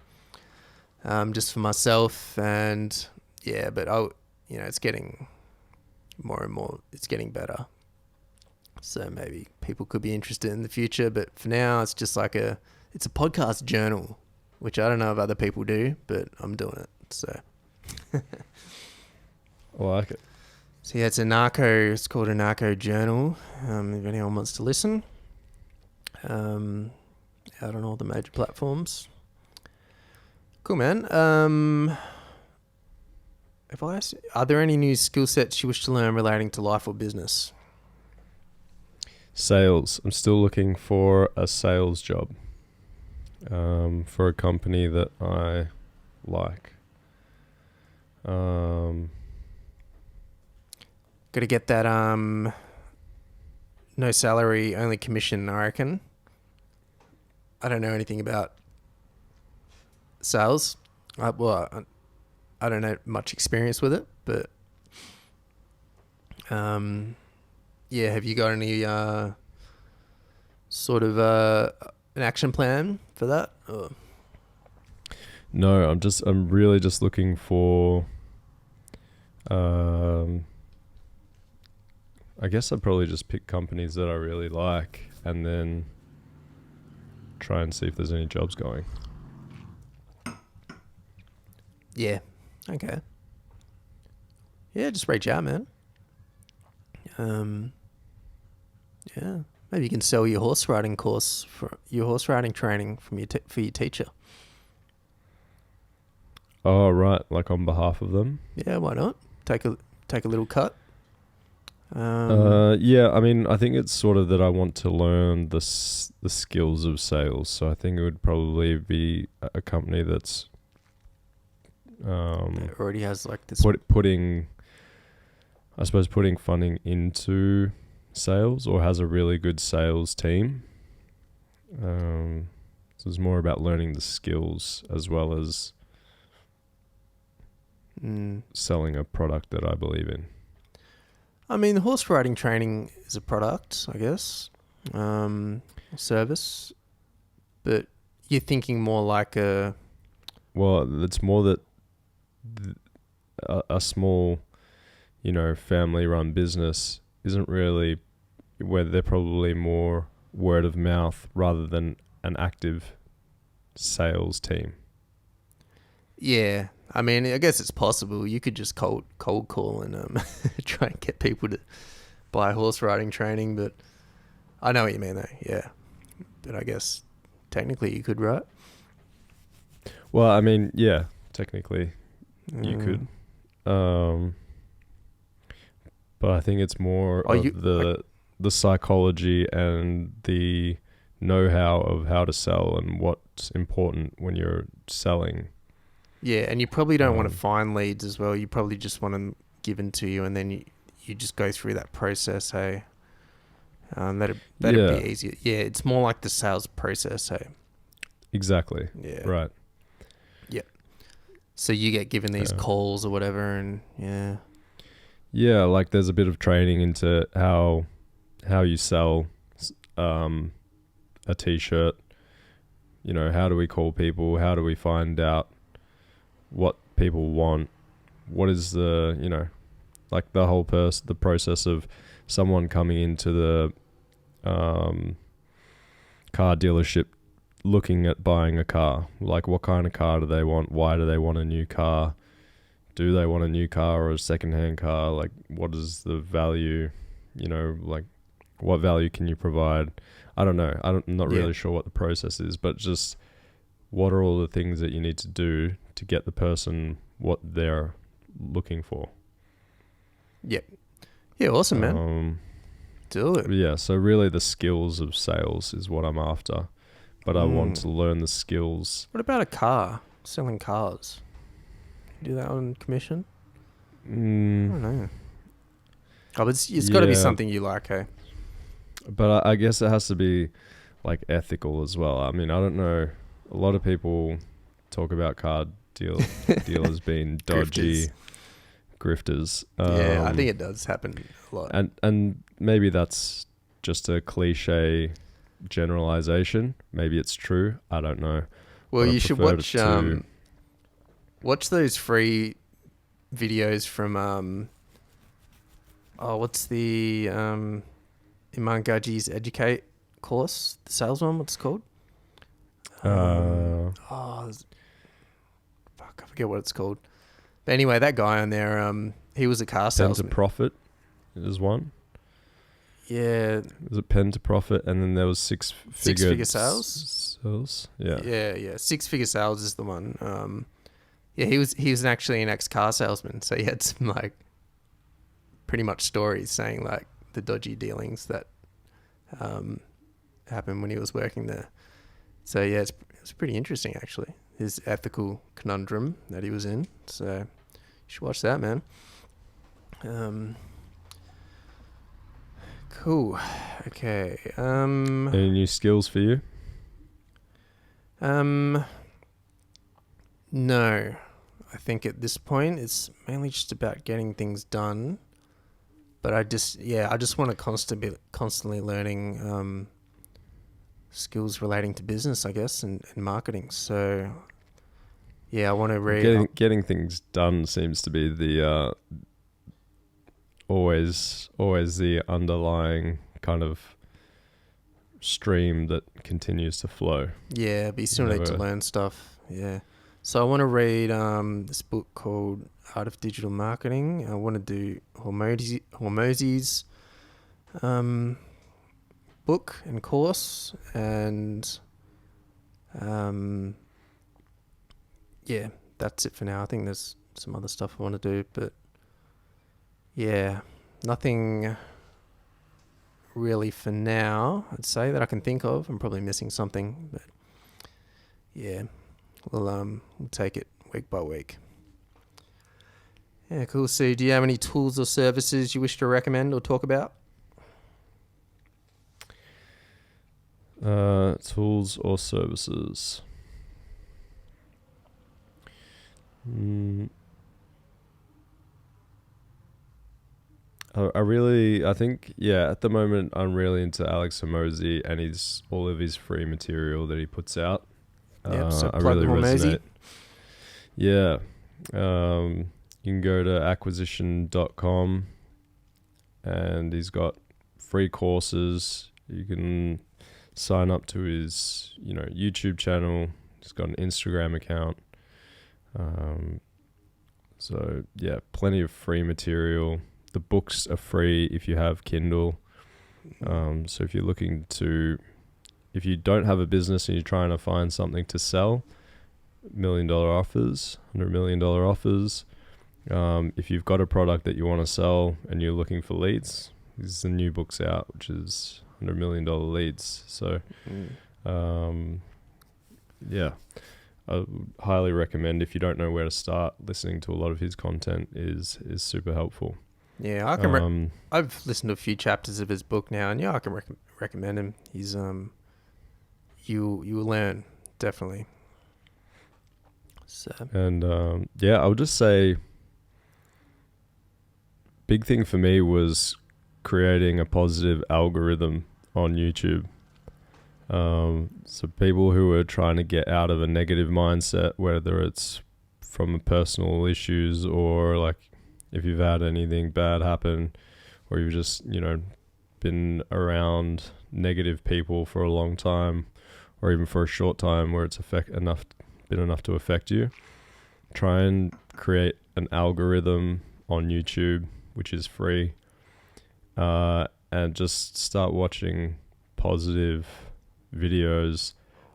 just for myself. And yeah, but it's getting more and more, it's getting better. So maybe people could be interested in the future, but for now it's just like it's a podcast journal, which I don't know if other people do, but I'm doing it. So I like it. So yeah, it's called Anarcho Journal. If anyone wants to listen, out on all the major platforms. Cool, man. Are there any new skill sets you wish to learn relating to life or business? Sales. I'm still looking for a sales job for a company that I like. Got to get that no salary, only commission, I reckon. I don't know anything about sales. I don't know much experience with it, but have you got any sort of an action plan for that? Or? No, I'm really just looking for I guess I'd probably just pick companies that I really like and then try and see if there's any jobs going. Yeah. Okay. Yeah, just reach out, man. Maybe you can sell your horse riding course for your horse riding training from for your teacher. Oh, right. Like on behalf of them? Yeah, why not? Take a little cut. Yeah, I mean, I think it's sort of that I want to learn the skills of sales. So I think it would probably be a company that's It already has like this. putting funding into sales or has a really good sales team. So it's more about learning the skills as well as selling a product that I believe in. I mean, horse riding training is a product, I guess, service, but you're thinking more like a... Well, it's more that a small, family-run business isn't really where they're probably more word of mouth rather than an active sales team. Yeah, I mean, I guess it's possible. You could just cold call and try and get people to buy horse riding training, but I know what you mean, though. Yeah, but I guess technically you could, right? Well, I mean, yeah, technically you could, but I think it's more of the psychology and the know-how of how to sell and what's important when you're selling. Yeah, and you probably don't want to find leads as well. You probably just want them given to you, and then you just go through that process, hey? That'd be easier. Yeah, it's more like the sales process, hey? Exactly. Yeah. Right. Yeah. So you get given these calls or whatever, and yeah. Yeah, like there's a bit of training into how you sell a t-shirt. How do we call people? How do we find out what people want? What is the, like the whole the process of someone coming into the car dealership looking at buying a car. Like what kind of car do they want? Why do they want a new car? Do they want a new car or a secondhand car? Like what is the value? Like what value can you provide? I don't know. I'm not really sure what the process is, but just what are all the things that you need to do to get the person what they're looking for? Yep. Yeah, awesome, man. Do it. Yeah, so really the skills of sales is what I'm after, but I want to learn the skills. What about a car? Selling cars? Do that on commission? I don't know. Oh, but it's got to be something you like, hey? But I guess it has to be like ethical as well. I mean, I don't know. A lot of people talk about car dealers being dodgy grifters. Yeah, I think it does happen a lot. And maybe that's just a cliche generalization. Maybe it's true. I don't know. Well, you should watch those free videos from what's the Iman Gaji's Educate course, the sales one. What's it called? Fuck, I forget what it's called. But anyway, that guy on there, he was a car salesman. Pen to Profit is one. Yeah. Was it Pen to Profit, and then there was six-figure sales. Yeah. Yeah. 6-figure sales is the one. Yeah, he was actually an ex-car salesman, so he had some like pretty much stories saying like the dodgy dealings that happened when he was working there. So yeah, it's pretty interesting actually, his ethical conundrum that he was in. So you should watch that, man. Cool. Okay. Any new skills for you? No. I think at this point it's mainly just about getting things done. But I just want to constantly learning skills relating to business, I guess, and marketing. So yeah, I want to read. Getting things done seems to be the always the underlying kind of stream that continues to flow. Yeah, but you still need to learn stuff. Yeah. So I want to read this book called Art of Digital Marketing. I want to do Hormozy's book and course, and yeah, that's it for now. I think there's some other stuff I want to do, but yeah, Nothing really for now, I'd say, that I can think of. I'm probably missing something, but yeah, we'll take it week by week. Yeah, cool. So do you have any tools or services you wish to recommend or talk about? Tools or services. I think, at the moment I'm really into Alex Hormozi and all of his free material that he puts out. Yep, so I plug really Hormozi. resonate. Yeah. You can go to acquisition.com and he's got free courses. You can sign up to his, YouTube channel. He's got an Instagram account. So yeah, plenty of free material. The books are free if you have Kindle. So if you don't have a business and you're trying to find something to sell, $1 million offers, $100 million offers. If you've got a product that you want to sell and you're looking for leads, there's the new books out, which is $100 million leads. So, I would highly recommend, if you don't know where to start, listening to a lot of his content is super helpful. Yeah, I've listened to a few chapters of his book now, and I can recommend him. He's you will learn, definitely. So, and I would just say, big thing for me was creating a positive algorithm on YouTube. So people who are trying to get out of a negative mindset, whether it's from personal issues or like if you've had anything bad happen, or you've just, been around negative people for a long time, or even for a short time where it's been enough to affect you, try and create an algorithm on YouTube, which is free, and just start watching positive videos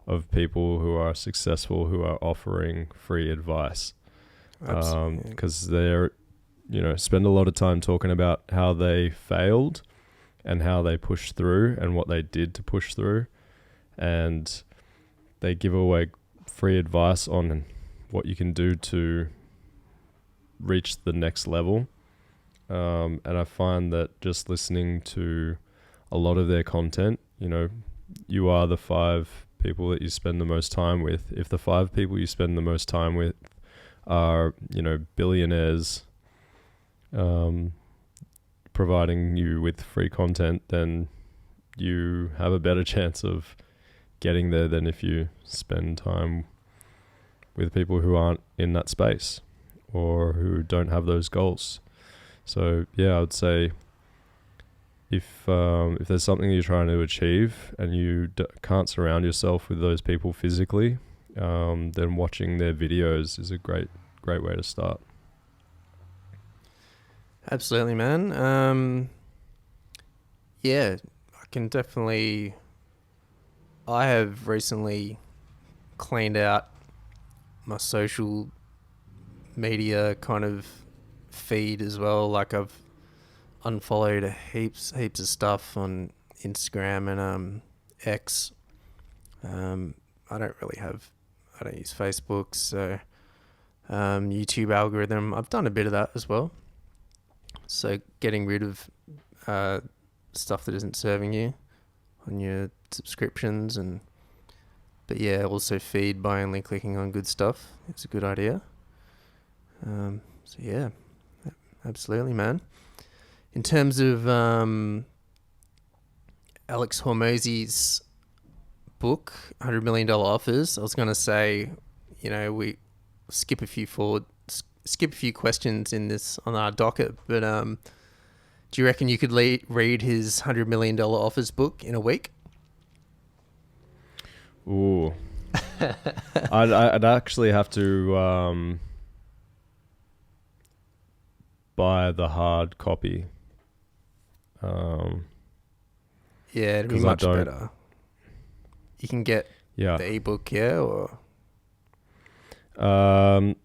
of people who are successful, who are offering free advice. Because they're, spend a lot of time talking about how they failed and how they pushed through and what they did to push through. And they give away free advice on what you can do to reach the next level. And I find that just listening to a lot of their content, you are the 5 people that you spend the most time with. If the 5 people you spend the most time with are, billionaires, providing you with free content, then you have a better chance of getting there than if you spend time with people who aren't in that space or who don't have those goals. So I would say, if there's something you're trying to achieve and you can't surround yourself with those people physically, then watching their videos is a great way to start. Absolutely, man. I have recently cleaned out my social media kind of feed as well. Like, I've unfollowed heaps of stuff on Instagram and X. I don't use Facebook, so YouTube algorithm, I've done a bit of that as well. So getting rid of stuff that isn't serving you on your subscriptions, also feed by only clicking on good stuff. It's a good idea. Absolutely, man. In terms of Alex Hormozi's book, $100 Million Offers, I was going to say, we skip a few questions in this on our docket, but do you reckon you could read his $100 Million Offers book in a week? Ooh. I'd actually have to buy the hard copy. It'd be much better. You can get the ebook, or I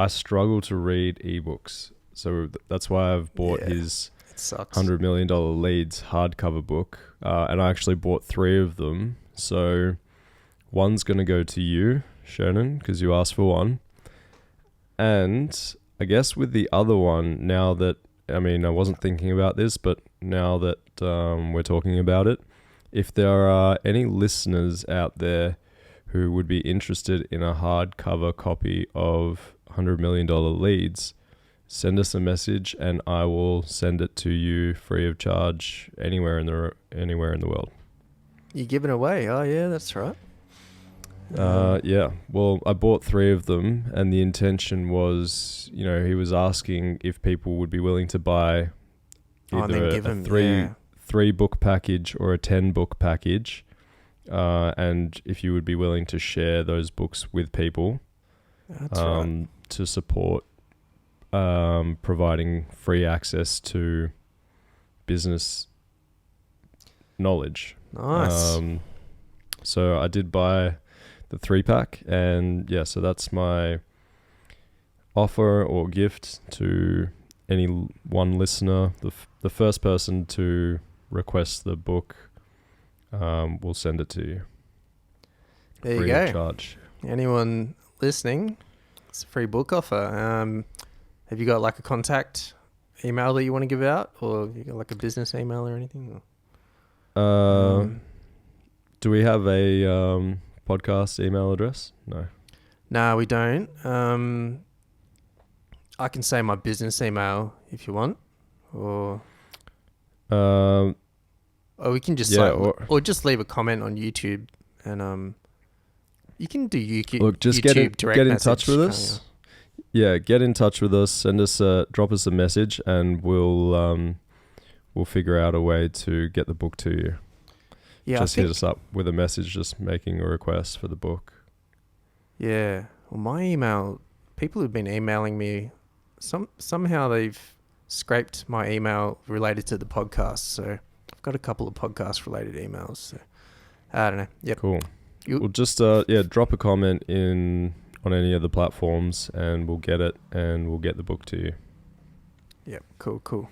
struggle to read ebooks, So that's why I've bought Yeah, his it sucks. $100 million Leads hardcover book. And I actually bought 3 of them. So one's going to go to you, Shernon, because you asked for one. And I guess with the other one, now that, I wasn't thinking about this, but now that we're talking about it, if there are any listeners out there who would be interested in a hardcover copy of $100 million Leads, send us a message and I will send it to you free of charge anywhere in the world. You give it away? Oh yeah, that's right. Yeah. Well, I bought 3 of them, and the intention was, he was asking if people would be willing to buy either a 3 book package or a 10 book package, and if you would be willing to share those books with people. That's right. To support providing free access to business knowledge. Nice. So I did buy the 3-pack, and yeah, so that's my offer or gift to any one listener. The first person to request the book, we'll send it to you. There you free go. of charge. Anyone listening, it's a free book offer. Have you got like a contact email that you want to give out, or you got like a business email or anything? Do we have a podcast email address? No. No, we don't. I can say my business email if you want, or we can just or just leave a comment on YouTube, and you can do YouTube. Look, just YouTube get in touch with us. Yeah, get in touch with us. Send us drop us a message, and we'll figure out a way to get the book to you. Yeah, just hit us up with a message, just making a request for the book. Yeah, well, my email, people have been emailing me. Somehow they've scraped my email related to the podcast. So I've got a couple of podcast related emails. So I don't know. Yep. Cool. We'll just drop a comment on any of the platforms, and we'll get it, and we'll get the book to you. Yep. Cool.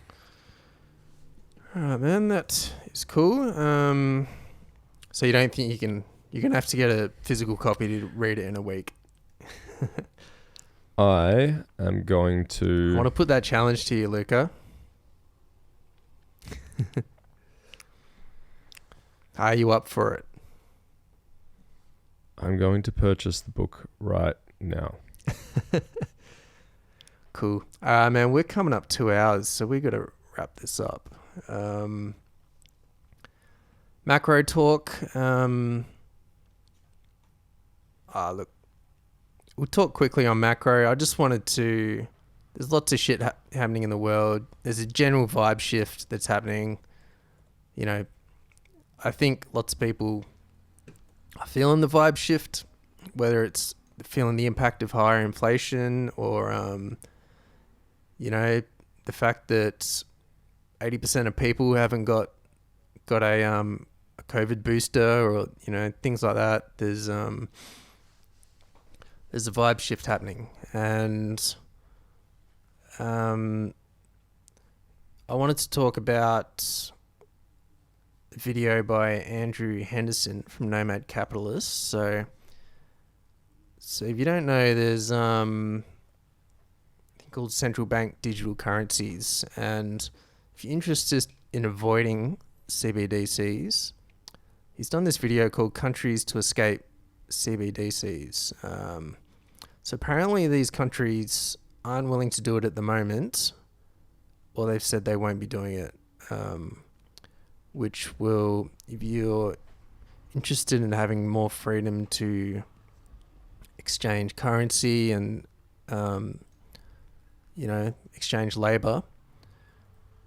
All right, man. That is cool. So you don't think you're gonna have to get a physical copy to read it in a week? I am going to... I want to put that challenge to you, Luca. Are you up for it? I'm going to purchase the book right now. Cool. Man, we're coming up 2 hours, so we got to wrap this up. Macro talk. Look, we'll talk quickly on macro. I just wanted to... There's lots of shit happening in the world. There's a general vibe shift that's happening. I think lots of people are feeling the vibe shift, whether it's feeling the impact of higher inflation or, the fact that 80% of people haven't got a COVID booster, or things like that. There's a vibe shift happening, and I wanted to talk about a video by Andrew Henderson from Nomad Capitalist. So if you don't know, there's a thing called central bank digital currencies, and if you're interested in avoiding CBDCs, he's done this video called Countries to Escape CBDCs. So apparently these countries aren't willing to do it at the moment, or they've said they won't be doing it, which will, if you're interested in having more freedom to exchange currency and, exchange labor,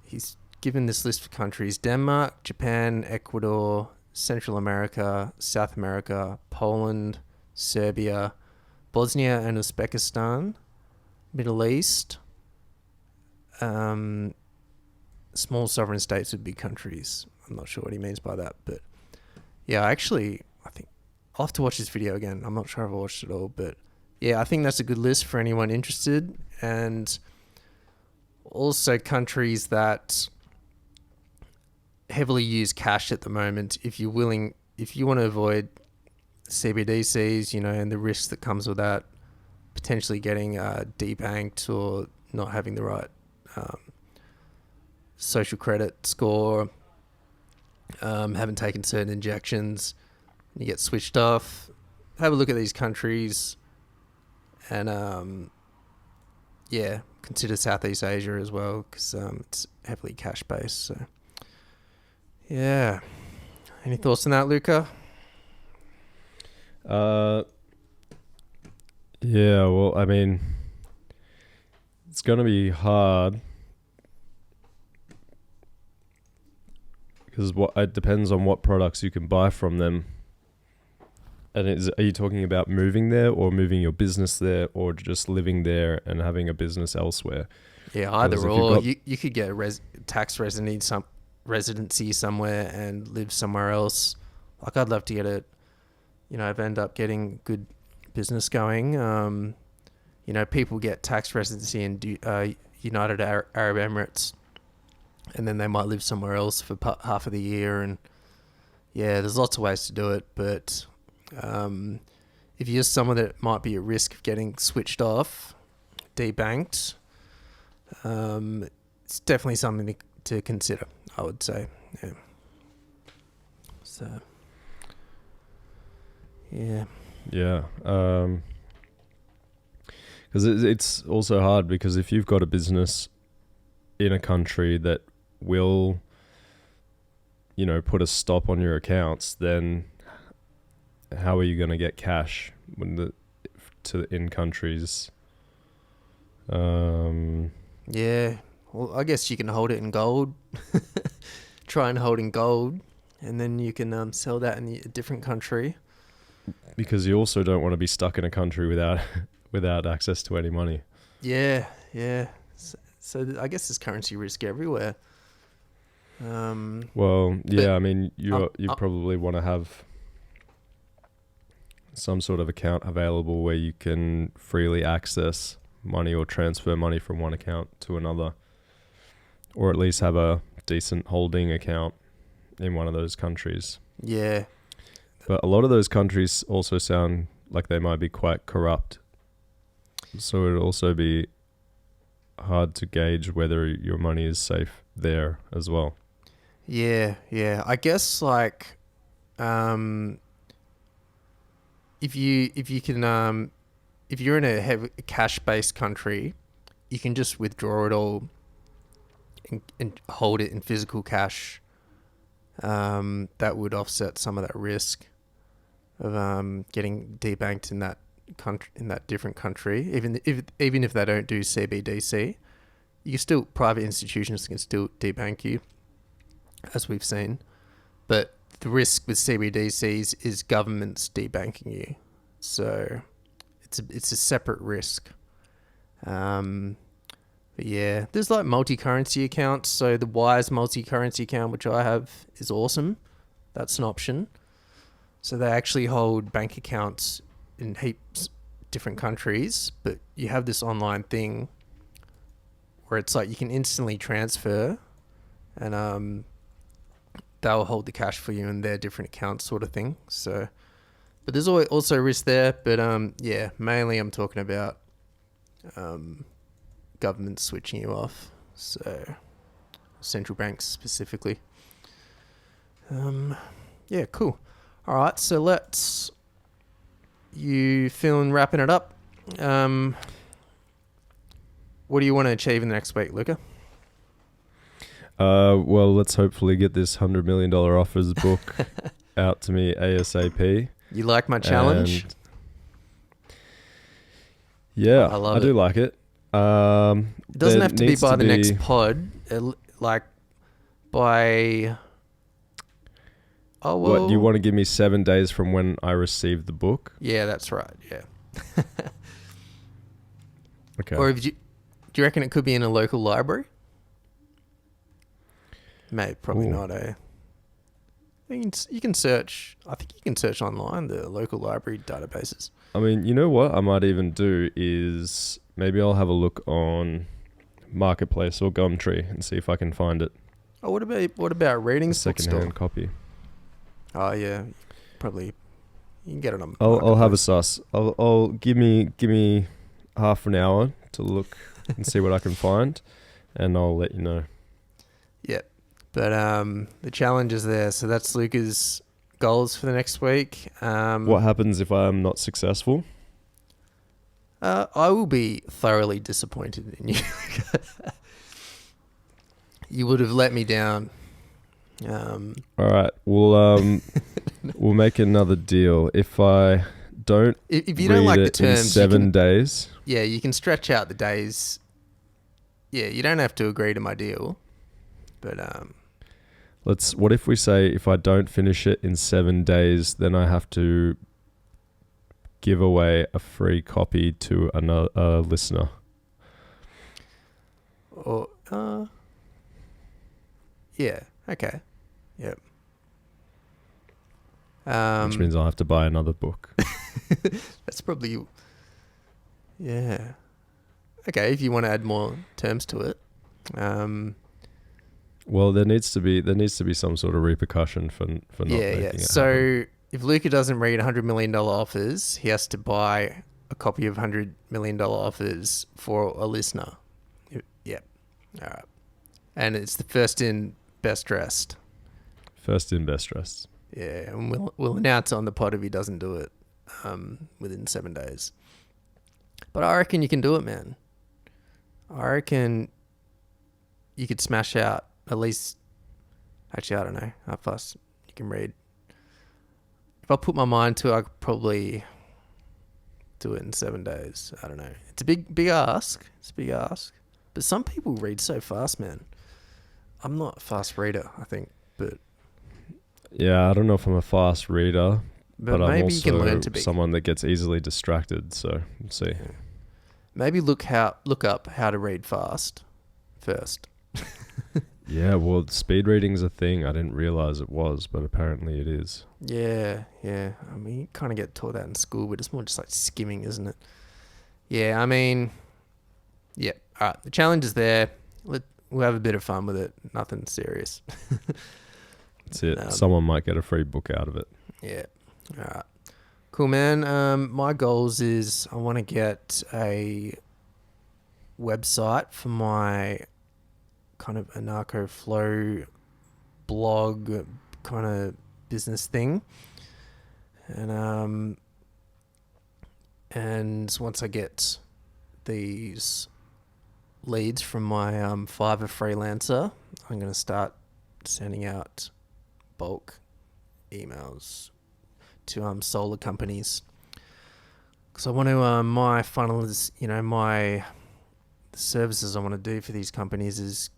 he's given this list of countries: Denmark, Japan, Ecuador, Central America, South America, Poland, Serbia, Bosnia and Uzbekistan, Middle East, small sovereign states with big countries. I'm not sure what he means by that, but yeah, I think I'll have to watch this video again. I'm not sure if I watched it all, but yeah, I think that's a good list for anyone interested. And Also, countries that heavily use cash at the moment, if you want to avoid CBDCs, and the risk that comes with that, potentially getting debanked or not having the right social credit score, haven't taken certain injections, you get switched off. Have a look at these countries, and consider Southeast Asia as well, because it's heavily cash based. So, yeah. Any thoughts on that, Luca? Yeah. Well, I mean, it's gonna be hard because it depends on what products you can buy from them. And are you talking about moving there, or moving your business there, or just living there and having a business elsewhere? Yeah, either or. You could get a tax residency somewhere and live somewhere else. Like, I'd love to get it. I've ended up getting good business going. People get tax residency in United Arab Emirates, and then they might live somewhere else for half of the year. And yeah, there's lots of ways to do it, but if you're someone that might be at risk of getting switched off, debanked, it's definitely something to consider, I would say. Yeah. So, yeah. Yeah. Because it's also hard, because if you've got a business in a country that will, put a stop on your accounts, then how are you going to get cash in countries? Yeah. Well, I guess you can hold it in gold. Try and hold in gold, and then you can sell that in a different country. Because you also don't want to be stuck in a country without access to any money. Yeah. So I guess there's currency risk everywhere. Well, yeah. I mean, you probably want to have some sort of account available where you can freely access money or transfer money from one account to another, or at least have a decent holding account in one of those countries. Yeah. But a lot of those countries also sound like they might be quite corrupt. So it'd also be hard to gauge whether your money is safe there as well. Yeah. I guess if you're in a heavy cash-based country, you can just withdraw it all and hold it in physical cash. That would offset some of that risk of getting debanked in that country, in that different country. Even if they don't do CBDC, private institutions can still debank you, as we've seen. But the risk with CBDCs is governments debanking you, so it's a separate risk. But yeah, there's multi-currency accounts. So the Wise multi-currency account, which I have, is awesome. That's an option. So they actually hold bank accounts in heaps different countries, but you have this online thing where it's you can instantly transfer, and they'll hold the cash for you in their different accounts, sort of thing. So, but there's also risk there. But yeah, mainly I'm talking about government switching you off. So central banks specifically. Yeah, cool. All right, so you feeling wrapping it up? What do you want to achieve in the next week, Luca? Well, let's hopefully get this $100 million offers book out to me ASAP. You like my challenge? And yeah, I do like it. It doesn't have to be by the next pod. By... Oh, well. What, you want to give me 7 days from when I receive the book? Yeah, that's right. Yeah. Okay. Or do you reckon it could be in a local library? Maybe, probably not, eh? You can search. I think you can search online the local library databases. I mean, you know what I might even do is maybe I'll have a look on Marketplace or Gumtree and see if I can find it. Oh, what about Reading's Second bookstore? hand copy. Oh yeah, probably you can get it on. I'll have a suss. I'll give me half an hour to look and see what I can find, and I'll let you know. Yeah, but the challenge is there. So that's Luca's goals for the next week. What happens if I'm not successful? I will be thoroughly disappointed in you. You would have let me down. All right, we'll make another deal. If I don't, if you don't like the terms, in 7 days, yeah, you can stretch out the days. Yeah, you don't have to agree to my deal, but what if we say if I don't finish it in 7 days, then I have to give away a free copy to a listener. Or yeah, okay, yep. Which means I'll have to buy another book. That's probably, yeah. Okay, if you want to add more terms to it. Well, there needs to be some sort of repercussion for not making it So happen. if Luca doesn't read $100 million offers, he has to buy a copy of $100 million offers for a listener. Yep. All right. And it's the first in, best dressed. First in, best dressed. Yeah, and we'll announce on the pod if he doesn't do it within 7 days. But I reckon you can do it, man. I reckon you could smash out at least... Actually, I don't know how fast you can read. If I put my mind to it, I could probably do it in 7 days. I don't know. It's a big ask. It's a big ask. But some people read so fast, man. I'm not a fast reader, I think, but... Yeah, I don't know if I'm a fast reader, but I'm maybe you can learn also to be. someone that gets easily distracted, so we'll see. Yeah. Maybe look up how to read fast first. Yeah, well, speed reading's a thing. I didn't realize it was, but apparently it is. Yeah. I mean, you kind of get taught that in school, but it's more just like skimming, isn't it? Yeah, I mean, yeah. All right, the challenge is there. We'll have a bit of fun with it. Nothing serious. That's it. Someone might get a free book out of it. Yeah. All right. Cool, man. My goals is I want to get a website for my kind of anarcho flow blog kind of business thing. And once I get these leads from my Fiverr freelancer, I'm going to start sending out bulk emails to solar companies, because I want to my funnel is, my services I want to do for these companies is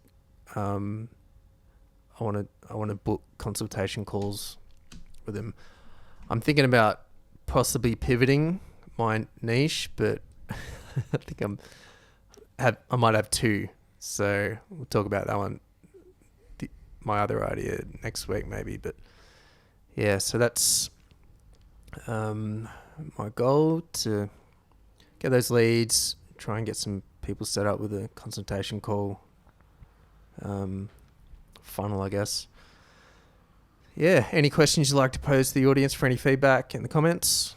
I want to book consultation calls with them. I'm thinking about possibly pivoting my niche, but I think I might have two, so we'll talk about that one, my other idea next week maybe. But yeah, so that's my goal, to get those leads, try and get some people set up with a consultation call funnel, I guess. Yeah, any questions you'd like to pose to the audience for any feedback in the comments?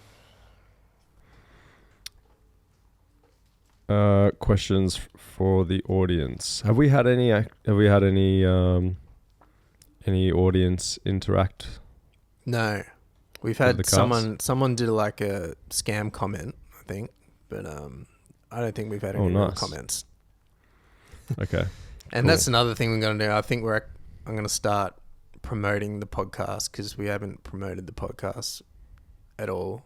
Questions for the audience. Have we had any audience interact? No. We've had someone did like a scam comment, I think, but I don't think we've had any real comments. Okay. And that's another thing we're going to do. I think I'm going to start promoting the podcast, because we haven't promoted the podcast at all.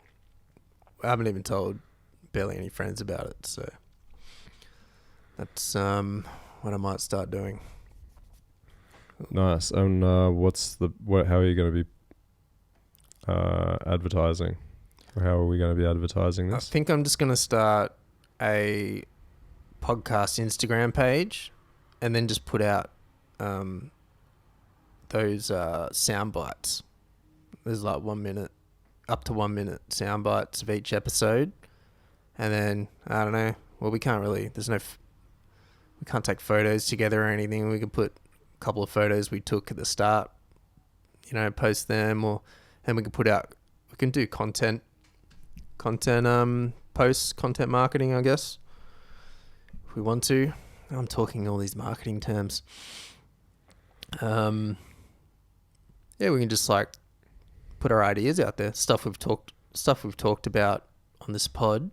I haven't even told barely any friends about it, so that's what I might start doing. Nice. And how are you going to be advertising? Or how are we going to be advertising this? I think I'm just going to start a podcast Instagram page and then just put out those sound bites. There's like 1 minute, up to 1 minute sound bites of each episode. And then, I don't know, well, we can't really, there's no we can't take photos together or anything. We could put a couple of photos we took at the start, post them, and we can put out. We can do content posts, content marketing, I guess, if we want to. I'm talking all these marketing terms. Yeah, we can just like put our ideas out there. Stuff we've talked about on this pod.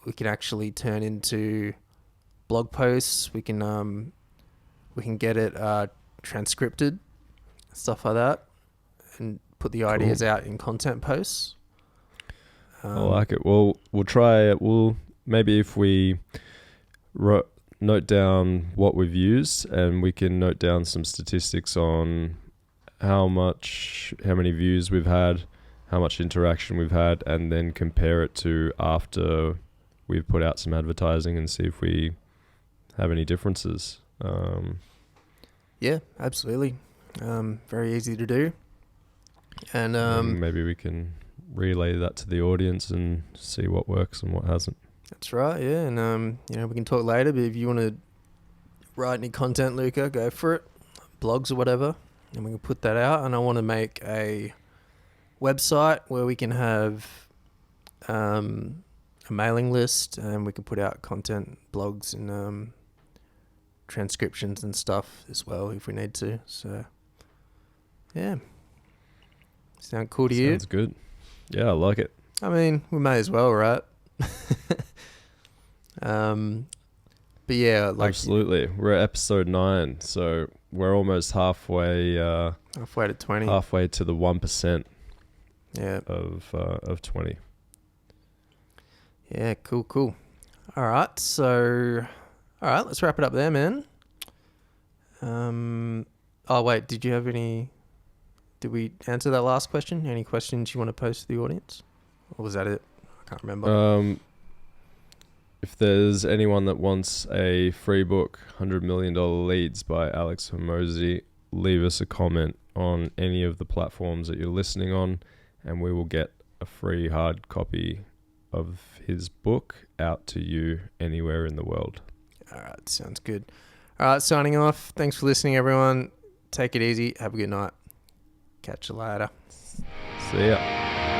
We can actually turn into blog posts. We can get it transcripted, stuff like that, and put the ideas out in content posts. I like it. We'll try it. Maybe if we note down what we've used, and we can note down some statistics on how many views we've had, how much interaction we've had, and then compare it to after we've put out some advertising and see if we have any differences. Yeah, absolutely. Very easy to do. And maybe we can relay that to the audience and see what works and what hasn't. That's right, yeah. And we can talk later, but if you want to write any content, Luca, go for it. Blogs or whatever, and we can put that out. And I want to make a website where we can have a mailing list, and we can put out content, blogs, and transcriptions and stuff as well if we need to. So, yeah. Sound cool to you? Sounds good. Yeah, I like it. I mean, we may as well, right? But yeah, like absolutely. We're at episode 9, so we're almost halfway to 20. Halfway to the 1%. Yeah. Of 20. Yeah, cool. All right, let's wrap it up there, man. Oh wait, did you have any? Did we answer that last question? Any questions you want to post to the audience, or was that it? I can't remember. If there's anyone that wants a free book, $100 Million Leads by Alex Hormozi, leave us a comment on any of the platforms that you're listening on, and we will get a free hard copy of his book out to you anywhere in the world. All right, sounds good. All right, signing off. Thanks for listening, everyone. Take it easy. Have a good night. Catch you later. See ya.